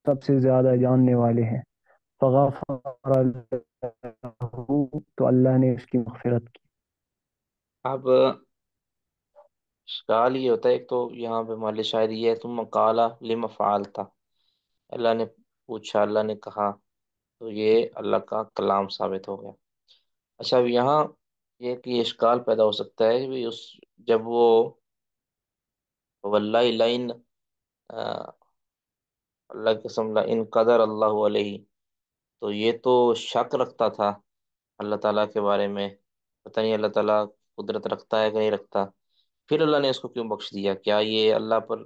سب سے زیادہ جاننے والے ہیں، فغفر له، تو اللہ نے اس کی مغفرت کی۔ اب اشکال یہ ہوتا ہے، ایک تو یہاں پہ محل شاعر یہ ہے، تم قالا لم فعلتا، اللہ نے پوچھا، اللہ نے کہا، تو یہ اللہ کا کلام ثابت ہو گیا۔ اچھا، اب یہاں یہ کہ اشکال پیدا ہو سکتا ہے کہ اس جب وہ واللہ لئن، اللہ کی قسم، لئن قدر اللہ علیہ، تو یہ تو شک رکھتا تھا اللہ تعالیٰ کے بارے میں، پتہ نہیں اللہ تعالیٰ قدرت رکھتا ہے کہ نہیں رکھتا، پھر اللہ نے اس کو کیوں بخش دیا؟ کیا یہ اللہ پر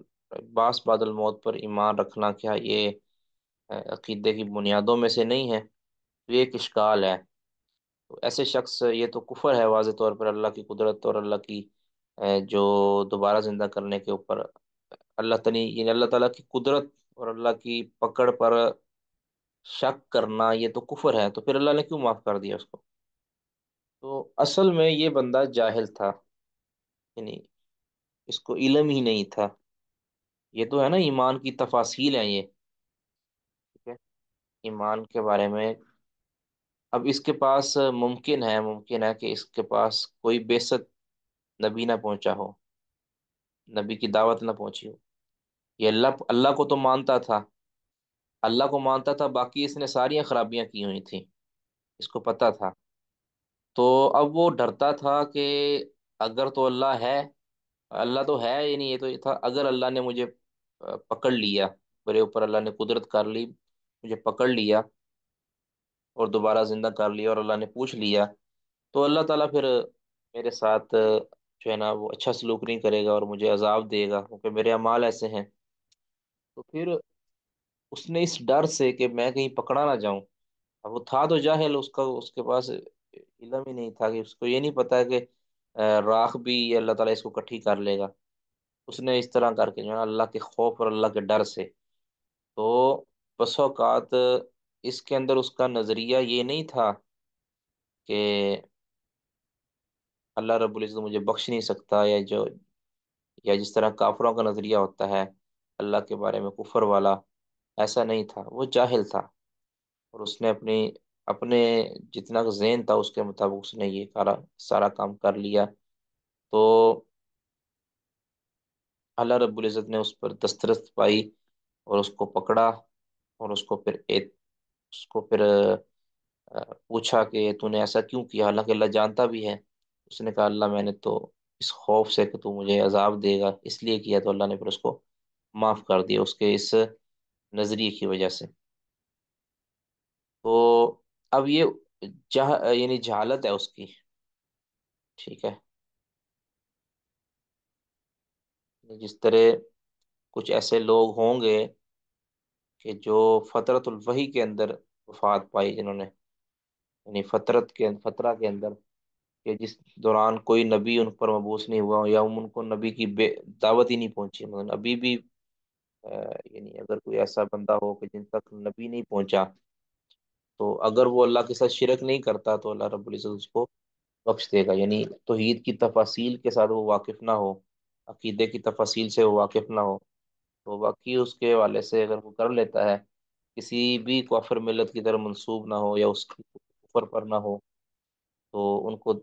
باس بعد الموت پر ایمان رکھنا، کیا یہ عقیدے کی بنیادوں میں سے نہیں ہے؟ تو یہ ایک اشکال ہے۔ تو ایسے شخص، یہ تو کفر ہے واضح طور پر اللہ کی قدرت اور اللہ کی جو دوبارہ زندہ کرنے کے اوپر اللہ تعالی، یعنی اللہ تعالیٰ کی قدرت اور اللہ کی پکڑ پر شک کرنا، یہ تو کفر ہے، تو پھر اللہ نے کیوں معاف کر دیا اس کو؟ تو اصل میں یہ بندہ جاہل تھا، یعنی اس کو علم ہی نہیں تھا۔ یہ تو ہے نا، ایمان کی تفاصیل ہیں یہ، ٹھیک ہے، ایمان کے بارے میں۔ اب اس کے پاس ممکن ہے کہ اس کے پاس کوئی بیست نبی نہ پہنچا ہو، نبی کی دعوت نہ پہنچی ہو، یہ اللہ کو تو مانتا تھا، اللہ کو مانتا تھا، باقی اس نے ساری خرابیاں کی ہوئی تھیں، اس کو پتہ تھا۔ تو اب وہ ڈرتا تھا کہ اگر تو اللہ ہے، اللہ تو ہے، یعنی یہ تو یہ تھا، اگر اللہ نے مجھے پکڑ لیا، میرے اوپر اللہ نے قدرت کر لی، مجھے پکڑ لیا اور دوبارہ زندہ کر لیا اور اللہ نے پوچھ لیا، تو اللہ تعالیٰ پھر میرے ساتھ جو ہے نا وہ اچھا سلوک نہیں کرے گا اور مجھے عذاب دے گا، کیونکہ میرے اعمال ایسے ہیں۔ تو پھر اس نے اس ڈر سے کہ میں کہیں پکڑا نہ جاؤں، اب وہ تھا تو جاہل، اس کے پاس علم ہی نہیں تھا، کہ اس کو یہ نہیں پتا کہ راکھ بھی اللہ تعالیٰ اس کو کٹھی کر لے گا، اس نے اس طرح کر کے جو ہے نا اللہ کے خوف اور اللہ کے ڈر سے، تو بس اوقات اس کے اندر اس کا نظریہ یہ نہیں تھا کہ اللہ رب العزت مجھے بخش نہیں سکتا، یا جس طرح کافروں کا نظریہ ہوتا ہے اللہ کے بارے میں کفر والا، ایسا نہیں تھا، وہ جاہل تھا، اور اس نے اپنے جتنا ذہن تھا اس کے مطابق اس نے یہ سارا کام کر لیا، تو اللہ رب العزت نے اس پر دسترس پائی اور اس کو پکڑا، اور اس کو پھر پوچھا کہ تو نے ایسا کیوں کیا، حالانکہ اللہ جانتا بھی ہے۔ اس نے کہا، اللہ میں نے تو اس خوف سے کہ تو مجھے عذاب دے گا اس لیے کیا، تو اللہ نے پھر اس کو معاف کر دیا اس کے اس نظریے کی وجہ سے۔ تو اب یہ یعنی جہالت ہے اس کی، ٹھیک ہے، جس طرح کچھ ایسے لوگ ہوں گے کہ جو فطرت الوحی کے اندر وفات پائی، جنہوں نے یعنی فطرہ کے اندر، کہ جس دوران کوئی نبی ان پر مبعوث نہیں ہوا، یا ان کو نبی کی دعوت ہی نہیں پہنچی، مگر ابھی بھی یعنی اگر کوئی ایسا بندہ ہو کہ جن تک نبی نہیں پہنچا، تو اگر وہ اللہ کے ساتھ شرک نہیں کرتا تو اللہ رب العزت اس کو بخش دے گا، یعنی توحید کی تفاصیل کے ساتھ وہ واقف نہ ہو، عقیدے کی تفاصیل سے وہ واقف نہ ہو، تو باقی اس کے حوالے سے اگر وہ کر لیتا ہے، کسی بھی کافر ملت کی طرف منسوب نہ ہو یا اس کی کفر پر نہ ہو، تو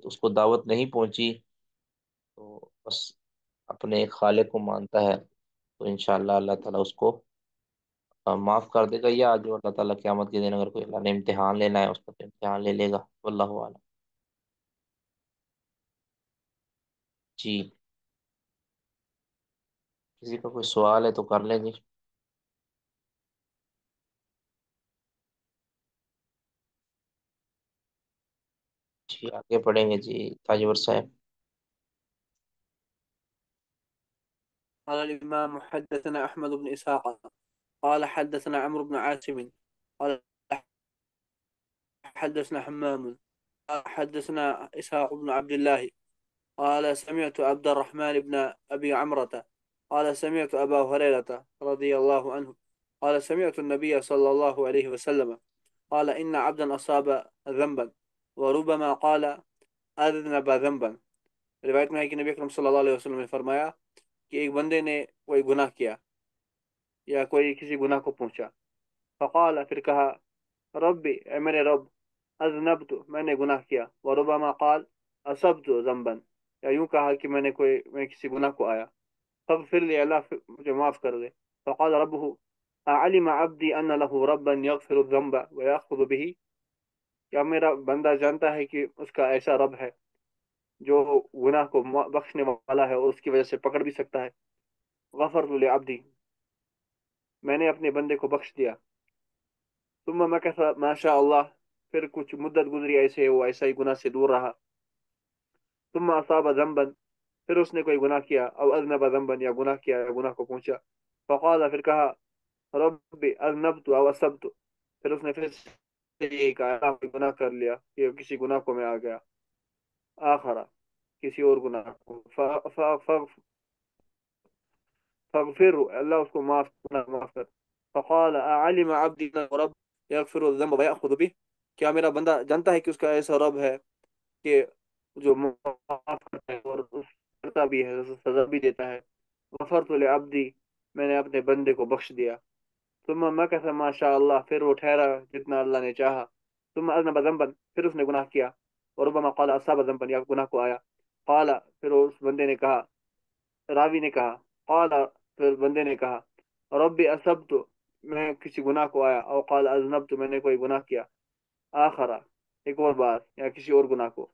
اس کو دعوت نہیں پہنچی، تو بس اپنے خالق کو مانتا ہے، تو انشاءاللہ اللہ تعالیٰ اس کو معاف کر دے گا، یا جو اللہ تعالیٰ قیامت کے دن اگر کوئی اللہ نے امتحان لینا ہے اس کا، تو امتحان لے لے گا، واللہ اعلم۔ جی، کسی کا کوئی سوال ہے تو کر لیں جی۔ جی آگے پڑھیں گے جی، تاجور صاحب۔ قال الإمام حدثنا أحمد بن إسحاق قال حدثنا عمرو بن عاصم قال حدثنا حمام قال حدثنا إسحاق بن عبد الله قال سمعت عبد الرحمن بن أبي عمرة قال سمعت أبا هريرة رضي الله عنه قال سمعت النبي صلى الله عليه وسلم قال إن عبدا أصاب ذنبا وربما قال أذنب ذنبا. روایت میں ہے کہ نبی اکرم صلی اللہ علیہ وسلم نے فرمایا کہ ایک بندے نے کوئی گناہ کیا یا کوئی کسی گناہ کو پہنچا، فقال پھر کہا ربی اے میرے رب، اذنبت میں نے گناہ کیا، وربما قال اصبت ذنبا یا یوں کہا کہ میں کسی گناہ کو آیا، فاغفر لی اللہ مجھے معاف کر دے. فقال ربه اعلم عبدی ان له ربا یغفر الذنب ویأخذ به، کیا میرا بندہ جانتا ہے کہ اس کا ایسا رب ہے جو گناہ کو بخشنے والا ہے اور اس کی وجہ سے پکڑ بھی سکتا ہے. غفرت لعبدی، میں نے اپنے بندے کو بخش دیا. ثم مکث ما شاء اللہ، پھر کچھ مدت گزری ایسے وہ ایسا ہی گناہ سے دور رہا. ثم اصاب ذنبا، پھر اس نے کوئی گناہ کیا، او اذنب ذنبا یا گناہ کیا یا گناہ کو پہنچا. فقال پھر کہا رب اذنبت او اصبت، پھر اس نے پھر سے یہی کہا اللہ میں گناہ کر لیا کہ کسی گناہ کو میں آ گیا، آخرا کسی اور گناہ کو. فاغفر، اللہ اس کو معاف کر. فقال اعلم عبدی رب یغفر الذنب ویأخذ به، کیا میرا بندہ جانتا ہے کہ اس کا ایسا رب ہے کہ جو معاف کرتا ہے اور کرتا بھی ہے، سزا بھی دیتا ہے. غفرت لعبدی، میں نے اپنے بندے کو بخش دیا. ثم مکث ما شاء اللہ، پھر وہ ٹھہرا جتنا اللہ نے چاہا. ثم اذنب ذنبا، پھر اس نے گناہ کیا. وربما قال اصاب ذنبا یا گناہ کو آیا. قال، پھر اس بندے نے کہا، راوی نے کہا، قال پھر بندے نے کہا ربی اصبت، میں کسی گناہ کو آیا، او قال اذنبت میں نے کوئی گناہ کیا، آخرا ایک اور بار یا کسی اور گناہ کو.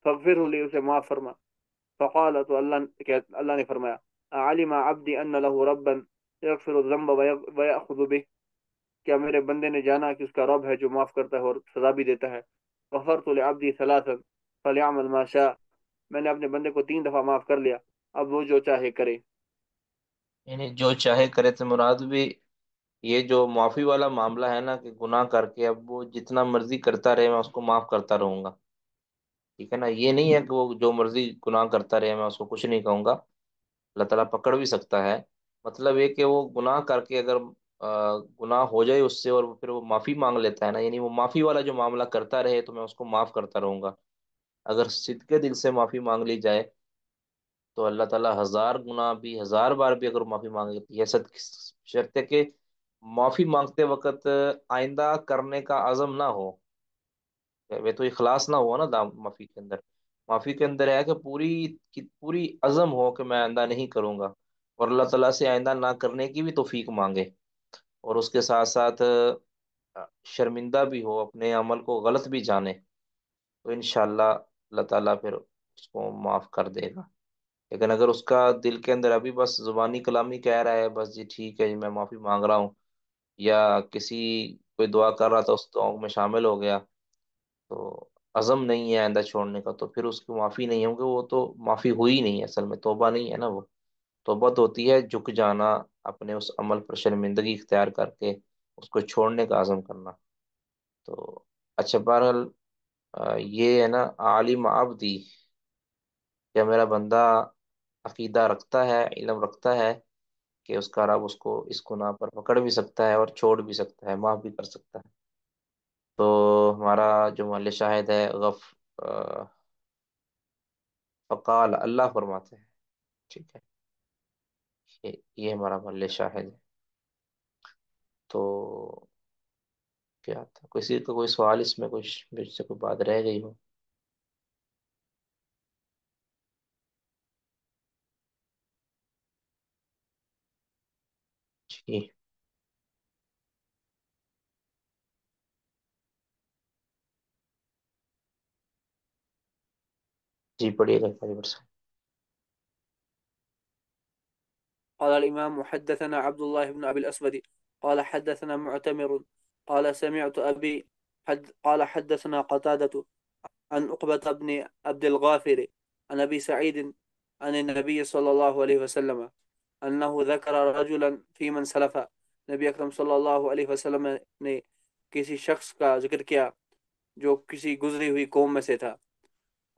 فاغفر لی، اسے معاف فرما. فقال، تو اللہ نے فرمایا علم عبدی ان له ربا یغفر الذنب ویأخذ به، کیا میرے بندے نے جانا کہ اس کا رب ہے جو معاف کرتا ہے اور سزا بھی دیتا ہے. غفرت لعبدی ثلاثا فلیعمل ما شاء، میں نے اپنے بندے کو 3 دفعہ معاف کر لیا، اب وہ جو چاہے کرے. یعنی جو چاہے کرے تو مراد بھی یہ جو معافی والا معاملہ ہے نا، کہ گناہ کر کے اب وہ جتنا مرضی کرتا رہے میں اس کو معاف کرتا رہوں گا. ٹھیک ہے نا، یہ نہیں ہے کہ وہ جو مرضی گناہ کرتا رہے میں اس کو کچھ نہیں کہوں گا. اللہ تعالیٰ پکڑ بھی سکتا ہے. مطلب یہ کہ وہ گناہ کر کے اگر گناہ ہو جائے اس سے اور پھر وہ معافی مانگ لیتا ہے نا، یعنی وہ معافی والا جو معاملہ کرتا رہے تو میں اس کو معاف کرتا رہوں گا. اگر صدقے دل سے معافی مانگ لی جائے تو اللہ تعالیٰ 1000 گناہ بھی 1000 بار بھی اگر معافی مانگ لیتی ہے، شرط ہے کہ معافی مانگتے وقت آئندہ کرنے کا عزم نہ ہو. وہ تو اخلاص نہ ہوا نا معافی کے اندر. معافی کے اندر ہے کہ پوری کی پوری عزم ہو کہ میں آئندہ نہیں کروں گا، اور اللہ تعالیٰ سے آئندہ نہ کرنے کی بھی توفیق مانگے، اور اس کے ساتھ ساتھ شرمندہ بھی ہو، اپنے عمل کو غلط بھی جانے، تو انشاءاللہ اللہ تعالیٰ پھر اس کو معاف کر دے گا. لیکن اگر اس کا دل کے اندر ابھی بس زبانی کلامی کہہ رہا ہے بس جی ٹھیک ہے جی میں معافی مانگ رہا ہوں، یا کسی کوئی دعا کر رہا تھا اس دعاؤں میں شامل ہو گیا، تو عزم نہیں ہے آئندہ چھوڑنے کا، تو پھر اس کی معافی نہیں ہوگی. وہ تو معافی ہوئی نہیں ہے، اصل میں توبہ نہیں ہے نا. وہ توبہ تو ہوتی ہے جھک جانا، اپنے اس عمل پر شرمندگی اختیار کر کے اس کو چھوڑنے کا عزم کرنا. تو اچھا بہرحال یہ ہے نا عالم عبدی، کیا میرا بندہ عقیدہ رکھتا ہے، علم رکھتا ہے کہ اس کا رب اس کو اس گناہ پر پکڑ بھی سکتا ہے اور چھوڑ بھی سکتا ہے، معاف بھی کر سکتا ہے. تو ہمارا جو محل شاہد ہے فقال، اللہ فرماتے ہیں. ٹھیک ہے، یہ ہمارا محل شاہد ہے. تو کیا تھا، کسی کا کوئی سوال اس میں کچھ مجھ سے کوئی بات رہ گئی ہو؟ جی جی پڑھیے گا پڑھیے برس. قال الإمام حدثنا عبد الله بن أبي الأسود قال حدثنا معتمر قال سمعت أبي قال حدثنا قتادة عن عقبة بن عبد الغافر عن أبي سعيد عن النبي صلى الله عليه وسلم انه ذکر رجلا فی من سلف، نبی اکرم صلی اللہ علیہ وسلم نے کسی شخص کا ذکر کیا جو کسی گزری ہوئی قوم میں سے تھا،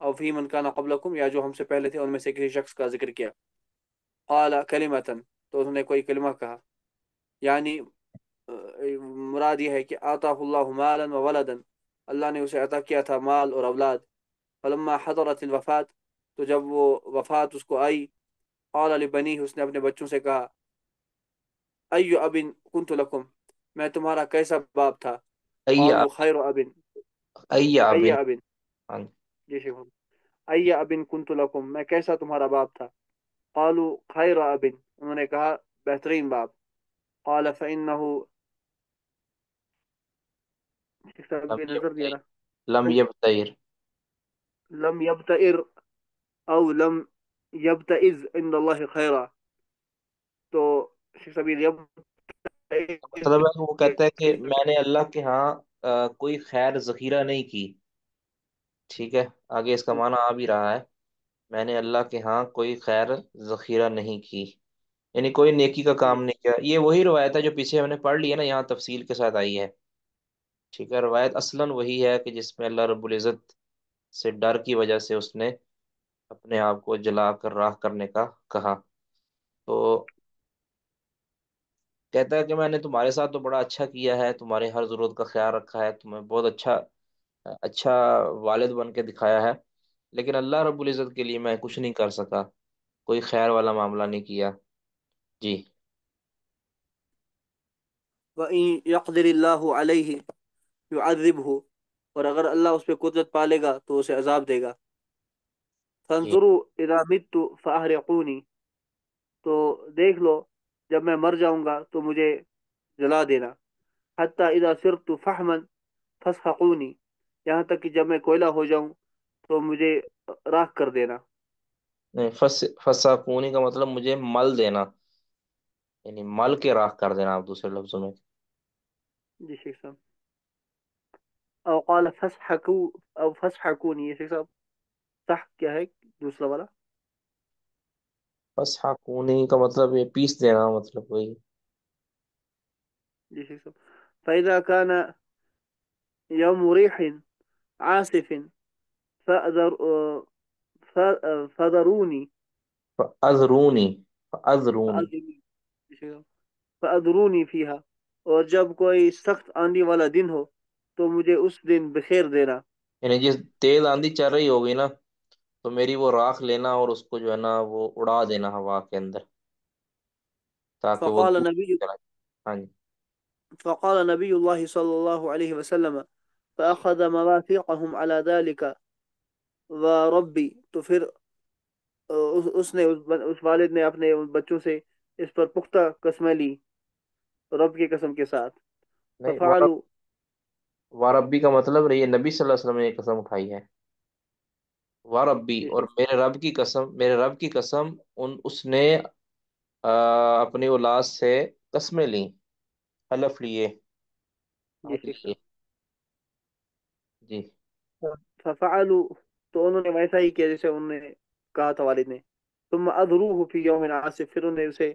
او فی من کان قبلکم، یا جو ہم سے پہلے تھے ان میں سے کسی شخص کا ذکر کیا، قال کلمتا، تو انہوں نے کوئی کلمہ کہا، یعنی مراد یہ ہے کہ آتاہ اللہ مالا و ولدا، اللہ نے اسے عطا کیا تھا مال اور اولاد، فلما حضرت الوفات، تو جب وہ وفات اس کو آئی، قال لبنی، اس نے اپنے بچوں سے کہا، ای اب کنت لکم، میں تمہارا کیسا باپ تھا، ایا قالوا خیر اب، ایا ای بن اب، ہاں، جی شیخ، ای اب کنت لکم، میں کیسا تمہارا باپ تھا، قالوا خیر اب، انہوں نے کہا بہترین باپ، قال فإنه، شیخ صاحب لم بھی نظر دیا یبتئر نا، لم یبتئر لم يبتئر او لم يبتئذ عند الله خیرا، تو شیخ صاحب مطلب ہے کہ وہ کہتا ہے کہ میں نے اللہ کے ہاں کوئی خیر ذخیرہ نہیں کی، ٹھیک ہے، آگے اس کا معنی آ بھی رہا ہے، میں نے اللہ کے ہاں کوئی خیر ذخیرہ نہیں کی، یعنی کوئی نیکی کا جی کام نہیں کیا، یہ وہی روایت ہے جو پیچھے ہم نے پڑھ لی ہے نا، یہاں تفصیل کے ساتھ آئی ہے، ٹھیک ہے، روایت اصلاً وہی ہے کہ جس میں اللہ رب العزت سے ڈر کی وجہ سے اس نے اپنے آپ کو جلا کر راہ کرنے کا کہا، تو کہتا ہے کہ میں نے تمہارے ساتھ تو بڑا اچھا کیا ہے، تمہارے ہر ضرورت کا خیال رکھا ہے، تمہیں بہت اچھا اچھا والد بن کے دکھایا ہے، لیکن اللہ رب العزت کے لیے میں کچھ نہیں کر سکا، کوئی خیر والا معاملہ نہیں کیا، جی وَإِن يَقْدِرِ اللَّهُ عَلَيْهِ يُعَذِّبْهُ، اور اگر اللہ اس پہ قدرت پالے گا تو اسے عذاب دے گا، جی فَانظُرُوا إِذَا مِتُّ فَأَحْرِقُونِي، تو دیکھ لو جب میں مر جاؤں گا تو مجھے جلا دینا، حَتَّى إِذَا صِرْتُ فَحْمًا فَاسْحَقُونِي، یہاں تک کہ جب میں کوئلہ ہو جاؤں تو مجھے راکھ کر دینا، نہیں، فساقونی کا مطلب مجھے مل دینا، یعنی مل کے راہ کر دینا، آپ دوسرے لفظوں میں جی شیخ صاحب، او قال فَاسْحَقُوا او فَاسْحَقُونِي، یہ شیخ صاحب صح کیا ہے دوسرا والا؟ فسحقونی کا مطلب یہ پیس دینا، مطلب وہی جی شیخ صاحب، فَإِذَا كَانَ يَوْمُ رِيحٍ عَاصِفٍ فَأَذَرْ فَذَرُونِي فأذرونی فأذرونی فَأَذْرُونِي فِيهَا، اور جب کوئی سخت آندھی والا دن ہو تو مجھے اس دن بخیر دینا، یعنی جس تیز آندھی چل رہی ہوگی نا، تو میری وہ راکھ لینا اور اس کو جو ہے نا وہ اڑا دینا ہوا کے اندر، تاکہ وہ فقال دور نبی چلا جائے۔ ہاں جی، فقال نبی اللہ صلی اللہ علیہ وسلم فأخذ مواثيقهم على ذلك وربی، تو پھر اس نے اس والد نے اپنے بچوں سے اس پر پختہ قسمیں لی رب کی قسم کے ساتھ، نہیں، ففعلوا، واربی کا مطلب رہی ہے نبی صلی اللہ علیہ وسلم نے یہ قسم اٹھائی ہے، واربی، اور میرے رب کی قسم، میرے رب کی قسم، اس نے اپنی اولاد سے قسمیں لیں، حلف لیے، جی عہد شیخ لیے، صاحب، جی ففعلوا، تو انہوں نے ویسا ہی کیا جیسے انہوں نے کہا تھا والد نے، ثم اذروه في يوم عاصف، پھر انہیں اسے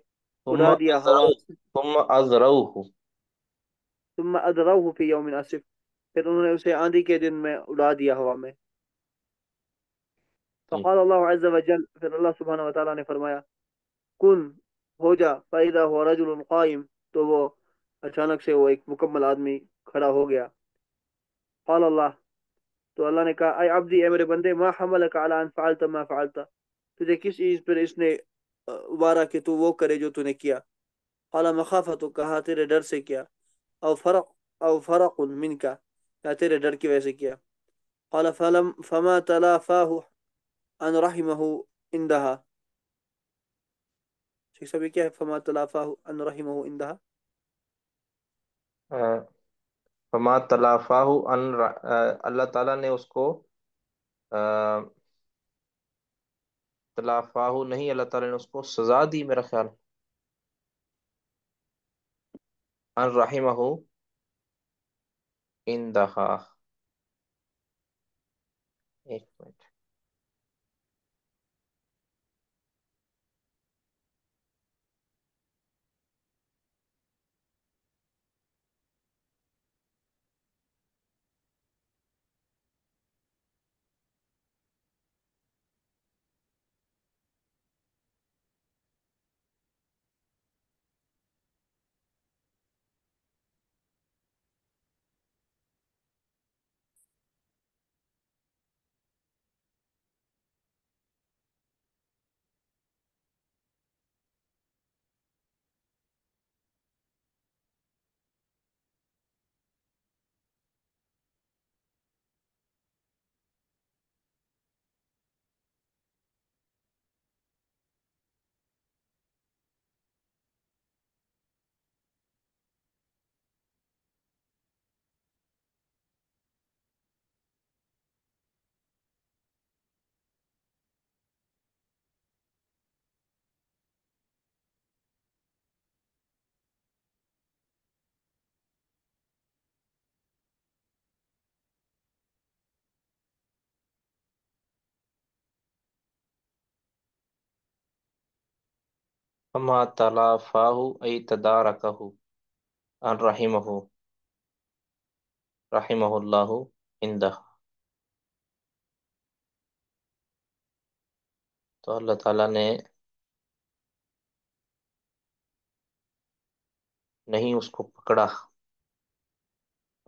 ثم اڑا دیا ہوا، ازرعوه ثم ازرعوه ثم اذروه في يوم عاصف، پھر انہوں نے اسے آندھی کے دن میں اڑا دیا ہوا میں، جی فقال اللہ عز وجل، پھر اللہ سبحانہ و تعالیٰ نے فرمایا، کن، ہو جا، فإذا هو رجل قائم، تو وہ اچانک سے وہ ایک مکمل آدمی کھڑا ہو گیا، قال اللہ، تو اللہ نے کہا، اے عبدی، اے میرے بندے، ما حملک علی ان فعلت ما فعلت، تجھے کس چیز پر اس نے ابارا کہ تو وہ کرے جو تو نے کیا، قال مخافت، کہا تیرے ڈر سے کیا، او فرق، او فرق منک، یا تیرے ڈر کی وجہ سے کیا، قال فما تلافاہ ان رحمہ اندہا، شیخ صاحب یہ کیا ہے، فما تلافاہ ان رحمہ اندہا؟ فما تلافاہ اللہ تعالیٰ نے اس کو آ، تلافاہ نہیں، اللہ تعالیٰ نے اس کو سزا دی، میرا خیال ان رحمہ اندہا، ایک منٹ، فما تلافاہ ای تدارکہ ان رحمہ اللہ عندہ. تو اللہ تعالیٰ نے نہیں اس کو پکڑا.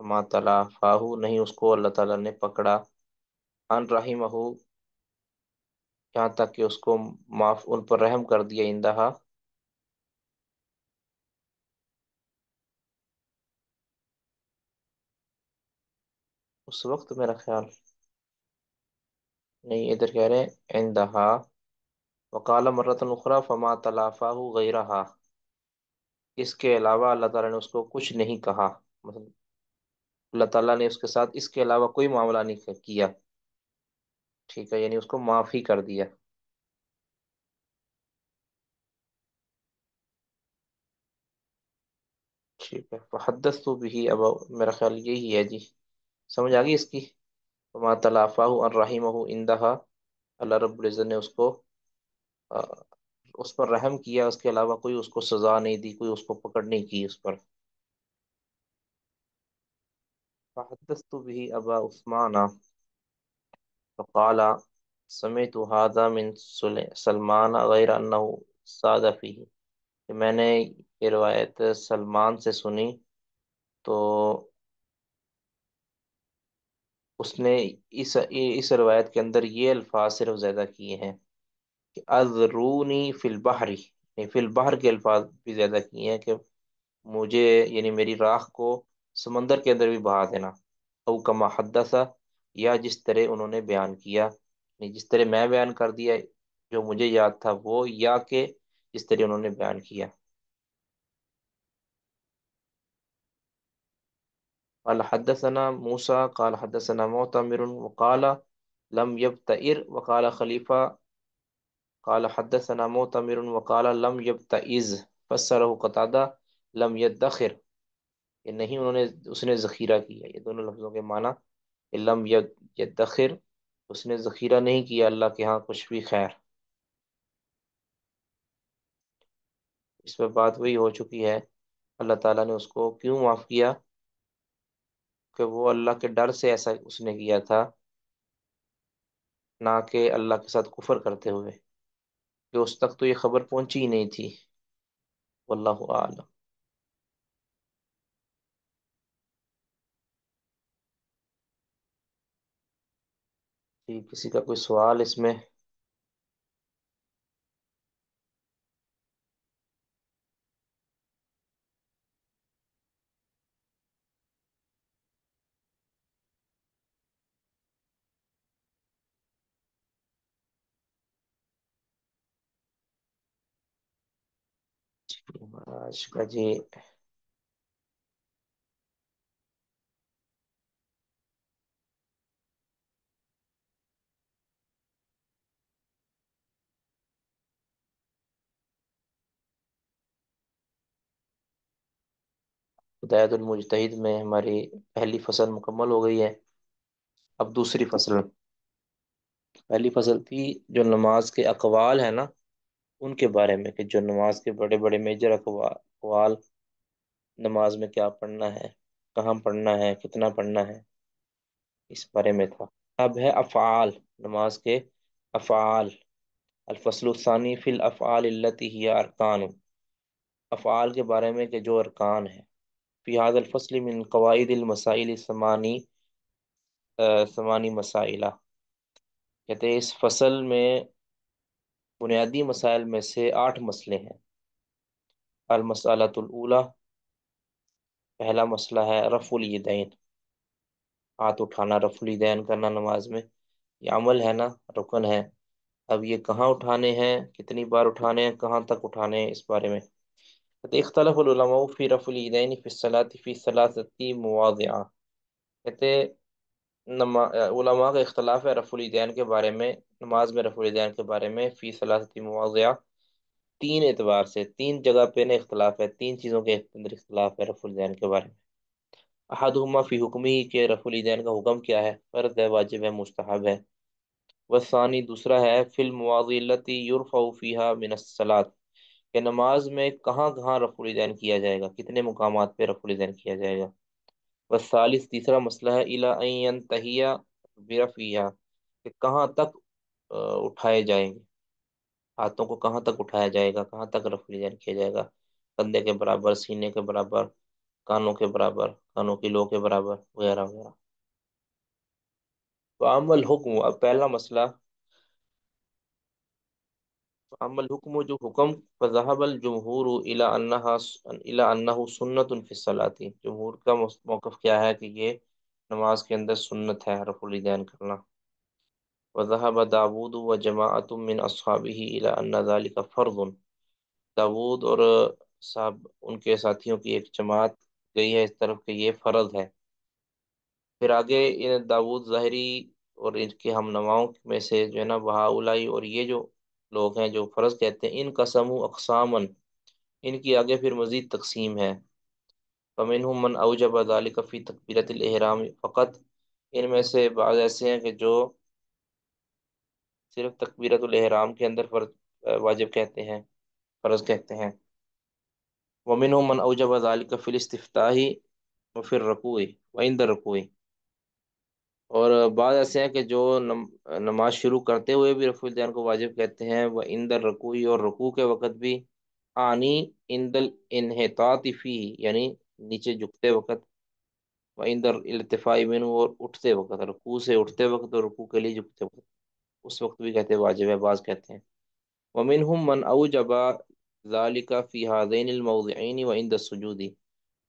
فما تلافاہ نہیں اس کو اللہ تعالیٰ نے پکڑا. ان رحمہ یہاں تک کہ اس کو معاف ان پر رحم کر دیا. اندہا اس وقت میرا خیال نہیں، ادھر کہہ رہے ہیں اندہا. وقال مرۃ اخری فما تلافاہ غیرہا. اس کے علاوہ اللہ تعالیٰ نے اس کو کچھ نہیں کہا. مطلب اللہ تعالیٰ نے اس کے ساتھ اس کے علاوہ کوئی معاملہ نہیں کیا. ٹھیک ہے، یعنی اس کو معاف ہی کر دیا. ٹھیک ہے. فحدثت بھی، اب میرا خیال یہی ہے جی. سمجھ آ گئی اس کی. وما تلافاہ ان رحمہ عندہا. اللہ رب العزت نے اس کو آ، اس پر رحم کیا، اس کے علاوہ کوئی اس کو سزا نہیں دی، کوئی اس کو پکڑ نہیں کی اس پر. فحدثت به ابا عثمان فقال سمعت هذا من سلمان غیر انه ساد فيه. کہ میں نے یہ روایت سلمان سے سنی تو اس نے اس روایت کے اندر یہ الفاظ صرف زیادہ کیے ہیں کہ اذرونی فی البحر، یعنی فی البحر کے الفاظ بھی زیادہ کیے ہیں کہ مجھے، یعنی میری راہ کو سمندر کے اندر بھی بہا دینا. او کما حدث، یا جس طرح انہوں نے بیان کیا، یعنی جس طرح میں بیان کر دیا جو مجھے یاد تھا وہ، یا کہ جس طرح انہوں نے بیان کیا. قال حدثنا موسى قال حدثنا معتمر وقال لم يبتئر وقال خلیفہ قال حدثنا معتمر وقال لم يبتئز فسره قتادہ لم يدخر. یہ نہیں انہوں نے، اس نے ذخیرہ کیا. یہ دونوں لفظوں کے معنی لم يدخر، اس نے ذخیرہ نہیں کیا اللہ کے ہاں کچھ بھی خیر. اس پہ بات وہی ہو چکی ہے. اللہ تعالیٰ نے اس کو کیوں معاف کیا؟ کہ وہ اللہ کے ڈر سے ایسا اس نے کیا تھا، نہ کہ اللہ کے ساتھ کفر کرتے ہوئے، کہ اس تک تو یہ خبر پہنچی ہی نہیں تھی. واللہ اعلم. جی، کسی کا کوئی سوال اس میں؟ آج کا جی ہدایت المجتہد میں ہماری پہلی فصل مکمل ہو گئی ہے. اب دوسری فصل. پہلی فصل تھی جو نماز کے اقوال ہیں نا ان کے بارے میں، کہ جو نماز کے بڑے بڑے میجر اقوال، نماز میں کیا پڑھنا ہے، کہاں پڑھنا ہے، کتنا پڑھنا ہے، اس بارے میں تھا. اب ہے افعال، نماز کے افعال. الفصل الثانی فی الافعال التي هي ارکان. افعال کے بارے میں کہ جو ارکان ہیں. فی هذا الفصل من قواعد المسائل ثمانی مسائلہ. کہتے ہیں اس فصل میں بنیادی مسائل میں سے 8 مسئلے ہیں. المسئلۃ الاولی، پہلا مسئلہ ہے رفع الیدین، ہاتھ اٹھانا، رفع الیدین کرنا نماز میں. یہ عمل ہے نا، رکن ہے. اب یہ کہاں اٹھانے ہیں، کتنی بار اٹھانے ہیں، کہاں تک اٹھانے ہیں، اس بارے میں کہتے اختلف العلماء فی رفع الیدین فی الصلاۃ فی ثلاثۃ مواضع. کہتے علماء کا اختلاف ہے رفع الیدین کے بارے میں، نماز میں رفع الیدین کے بارے میں، فی ثلاثۃ مواضع، 3 اعتبار سے، 3 جگہ پہ نا اختلاف ہے، 3 چیزوں کے اندر اختلاف ہے رفع الیدین کے بارے میں. احدہما فی حکمی، کہ رفع الیدین کا حکم کیا ہے، فرض ہے، واجب ہے، مستحب ہے. والثانی، دوسرا ہے فی المواضع التی یرفع فیہا من الصلاۃ، کہ نماز میں کہاں کہاں رفع الیدین کیا جائے گا، کتنے مقامات پہ رفع الیدین کیا جائے گا۔ والثالث تیسرا مسئلہ ہے الی ان ینتہی برفعہا، کہ کہاں تک اٹھائے جائیں گے، ہاتھوں کو کہاں تک اٹھایا جائے گا، کہاں تک رفع الیدین کیا جائے گا، کندھے کے برابر، سینے کے برابر، کانوں کے برابر، کانوں کی لو کے برابر، وغیرہ وغیرہ۔ وَأَمَّا الْحُكْمُ، اب پہلا مسئلہ، وَأَمَّا الْحُكْمُ جو حکم، فَذَهَبَ الْجُمْهُورُ إِلَىٰ أَنَّهُ سُنَّةٌ فِي الصَّلَاةِ، جمہور کا موقف کیا ہے کہ یہ نماز کے اندر سنت ہے رفع الیدین کرنا۔ وَذَهَبَ داود وَجَمَاعَةٌ مِّنْ أَصْحَابِهِ إِلَىٰ أَنَّ ذَلِكَ فَرْضٌ، داود اور صاحب ان کے ساتھیوں کی ایک جماعت گئی ہے اس طرف کہ یہ فرض ہے۔ پھر آگے داود ظاہری اور ان کے ہم نواؤں میں سے جو ہے نا وہاؤلائی، اور یہ جو لوگ ہیں جو فرض کہتے ہیں، ان قسموا اقسامن، ان کی آگے پھر مزید تقسیم ہے۔ فمنہم من اوجب ذلک فی تکبیرۃ الاحرام فقط، ان میں سے بعض ایسے ہیں کہ جو صرف تکبیرۃ الاحرام کے اندر فرض واجب کہتے ہیں، فرض کہتے ہیں۔ ومنہم من اوجب ذلک فی الاستفتاح وفی الرکوع وعند الرکوع، اور بعض ایسے ہیں کہ جو نماز شروع کرتے ہوئے بھی رفع الیدین کو واجب کہتے ہیں، وہ عند الرکوع، اور رکوع کے وقت بھی، آنی عند الانحطاط فی، یعنی نیچے جھکتے وقت، و عند الارتفاع منہ، اور اٹھتے وقت، رکوع سے اٹھتے وقت اور رکوع کے لیے جھکتے وقت، اس وقت بھی کہتے ہیں واجب ہے، بعض کہتے ہیں۔ ومنہم من اوجب ذالک فی ہذین الموضعین وعند السجود،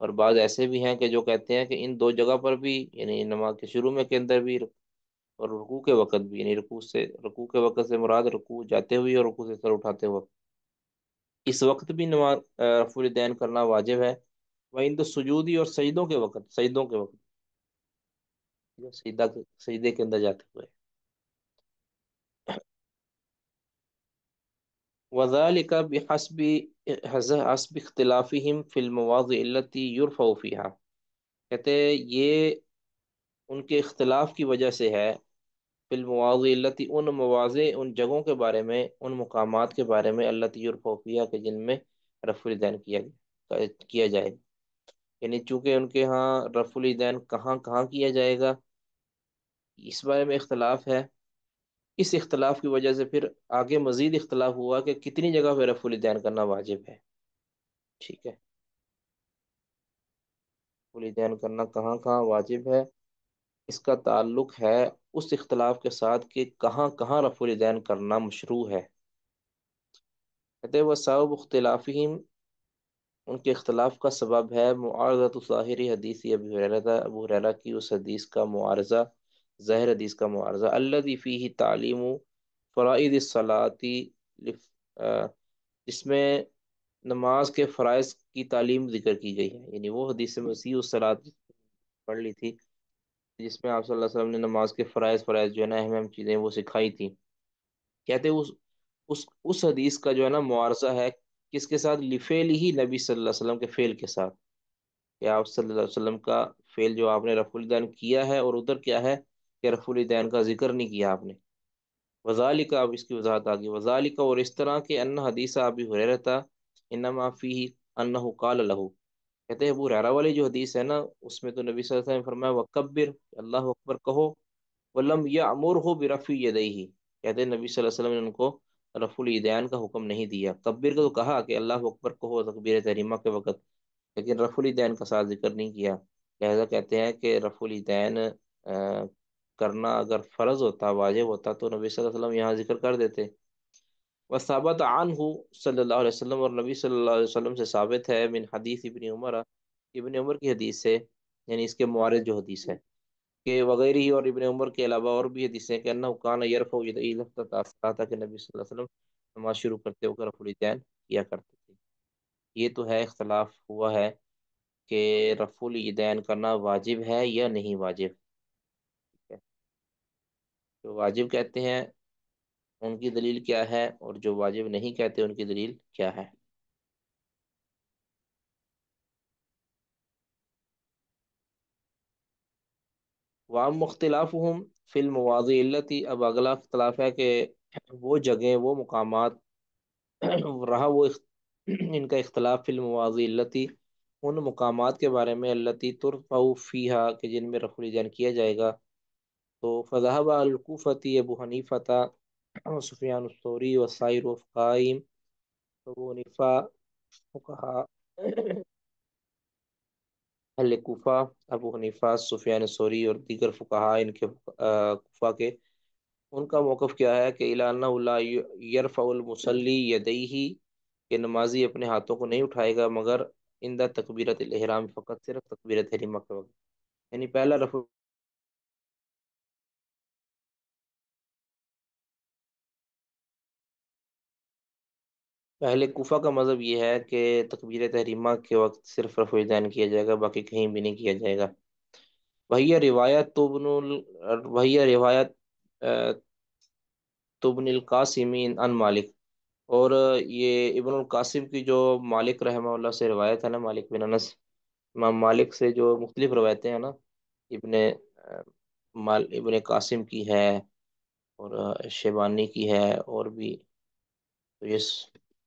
اور بعض ایسے بھی ہیں کہ جو کہتے ہیں کہ ان دو جگہ پر بھی، یعنی نماز کے شروع میں کے اندر بھی اور رکوع کے وقت بھی، یعنی رکوع کے وقت سے مراد رکوع جاتے ہوئے اور رکوع سے سر اٹھاتے وقت، اس وقت بھی نماز رفع الیدین کرنا واجب ہے۔ وعند السجودی، اور سجدوں کے وقت، سجدوں کے وقت، سجدے کے اندر جاتے ہوئے۔ وذلك بحسب اختلافهم في المواضع التي يرفع فيها، کہتے ہیں یہ ان کے اختلاف کی وجہ سے ہے، فی المواضع التي، ان مواضع، ان جگہوں کے بارے میں، ان مقامات کے بارے میں، التي يرفع فيها، کہ جن میں رفع الیدین کیا جائے، یعنی چونکہ ان کے ہاں رفع الیدین کہاں کہاں کیا جائے گا اس بارے میں اختلاف ہے، اس اختلاف کی وجہ سے پھر آگے مزید اختلاف ہوا کہ کتنی جگہ پہ رفع الیدین کرنا واجب ہے۔ ٹھیک ہے، رفع الیدین کرنا کہاں کہاں واجب ہے، اس کا تعلق ہے اس اختلاف کے ساتھ کہ کہاں کہاں رفع الیدین کرنا مشروع ہے۔ کہتے ہیں وہ سبب اختلافہم، ان کے اختلاف کا سبب ہے معارضۃ ظاہری حدیث ابو ہریرہ کی اس حدیث کا معارضہ، ظاہر حدیث کا معارضہ، الذی فیہ تعلیم فرائض الصلاۃ، جس میں نماز کے فرائض کی تعلیم ذکر کی گئی ہے، یعنی وہ حدیث مسیح الصلاۃ پڑھ لی تھی جس میں آپ صلی اللہ علیہ وسلم نے نماز کے فرائض جو ہے نا اہم اہم چیزیں وہ سکھائی تھی۔ کہتے ہیں اس حدیث کا جو ہے نا معارضہ ہے کس کے ساتھ، لفعل ہی نبی صلی اللہ علیہ وسلم کے فعل کے ساتھ، کہ آپ صلی اللہ علیہ وسلم کا فعل جو آپ نے رفع الیدین کیا ہے، اور ادھر کیا ہے کہ رفع الیدین کا ذکر نہیں کیا آپ نے۔ وذالک، اب اس کی وضاحت آگی، وذالک، اور اس طرح کہ ان حدیث ابی ہریرہ تھا، انما فیہ انہ قال لہ، کہتے ہیں ابو ہریرہ والی جو حدیث ہے نا اس میں تو نبی صلی اللہ علیہ وسلم نے فرمایا وکبر، اللہ اکبر کہو، ولم یامرہ برفع یدیہ، کہتے ہیں نبی صلی اللہ علیہ وسلم نے ان کو رفع الیدین کا حکم نہیں دیا، کبر کا تو کہا کہ اللہ اکبر کہو تکبیر تحریمہ کے وقت، لیکن رفع الیدین کا ساتھ ذکر نہیں کیا۔ لہذا کہتے ہیں کہ رفع الیدین کرنا اگر فرض ہوتا، واجب ہوتا، تو نبی صلی اللہ علیہ وسلم یہاں ذکر کر دیتے۔ وثابت عنہ صلی اللہ علیہ وسلم، اور نبی صلی اللہ علیہ وسلم سے ثابت ہے، من حدیث ابن عمر، ابن عمر کی حدیث سے، یعنی اس کے معارض جو حدیث ہے، کہ وغیرہ ہی، اور ابن عمر کے علاوہ اور بھی حدیثیں، کہ انہ کان یرفع یدیہ لفتۃ الصلاۃ، کہ نبی صلی اللہ علیہ وسلم نماز شروع کرتے ہو کر رفع الیدین کیا کرتے تھے۔ یہ تو ہے اختلاف ہوا ہے کہ رفع الیدین کرنا واجب ہے یا نہیں واجب، ٹھیک ہے؟ جو واجب کہتے ہیں ان کی دلیل کیا ہے، اور جو واجب نہیں کہتے ان کی دلیل کیا ہے۔ وعم مختلافہم فی المواضع التی، اب اگلا اختلاف ہے کہ وہ جگہیں، وہ مقامات، رہا وہ ان کا اختلاف فی المواضع التی، ان مقامات کے بارے میں، التی ترفع فیہا کہ جن میں رفع الیدین کیا جائے گا. تو فذهب الکوفتی ابو حنیفہ سفیان الثوری و سائر فقائم. ابو حنیفہ فقہا اہل کوفہ، ابو حنیفہ، سفیان ثوری اور دیگر فقہا ان کے کوفہ کے، ان کا موقف کیا ہے کہ الی انہ لا یرفع المصلی یدیہ، کہ نمازی اپنے ہاتھوں کو نہیں اٹھائے گا مگر عند تکبیرۃ الاحرام، فقط صرف تکبیرۃ تحریمہ کے وقت. یعنی پہلا رفع. پہلے کوفہ کا مذہب یہ ہے کہ تکبیر تحریمہ کے وقت صرف رفع الیدین کیا جائے گا، باقی کہیں بھی نہیں کیا جائے گا. وہی روایت تبن القاسمین ان مالک، اور یہ ابن القاسم کی جو مالک رحمہ اللہ سے روایت ہے نا، مالک بن انس، امام مالک سے جو مختلف روایتیں ہیں نا، ابن ابن قاسم کی ہے اور شیبانی کی ہے اور بھی. تو یہ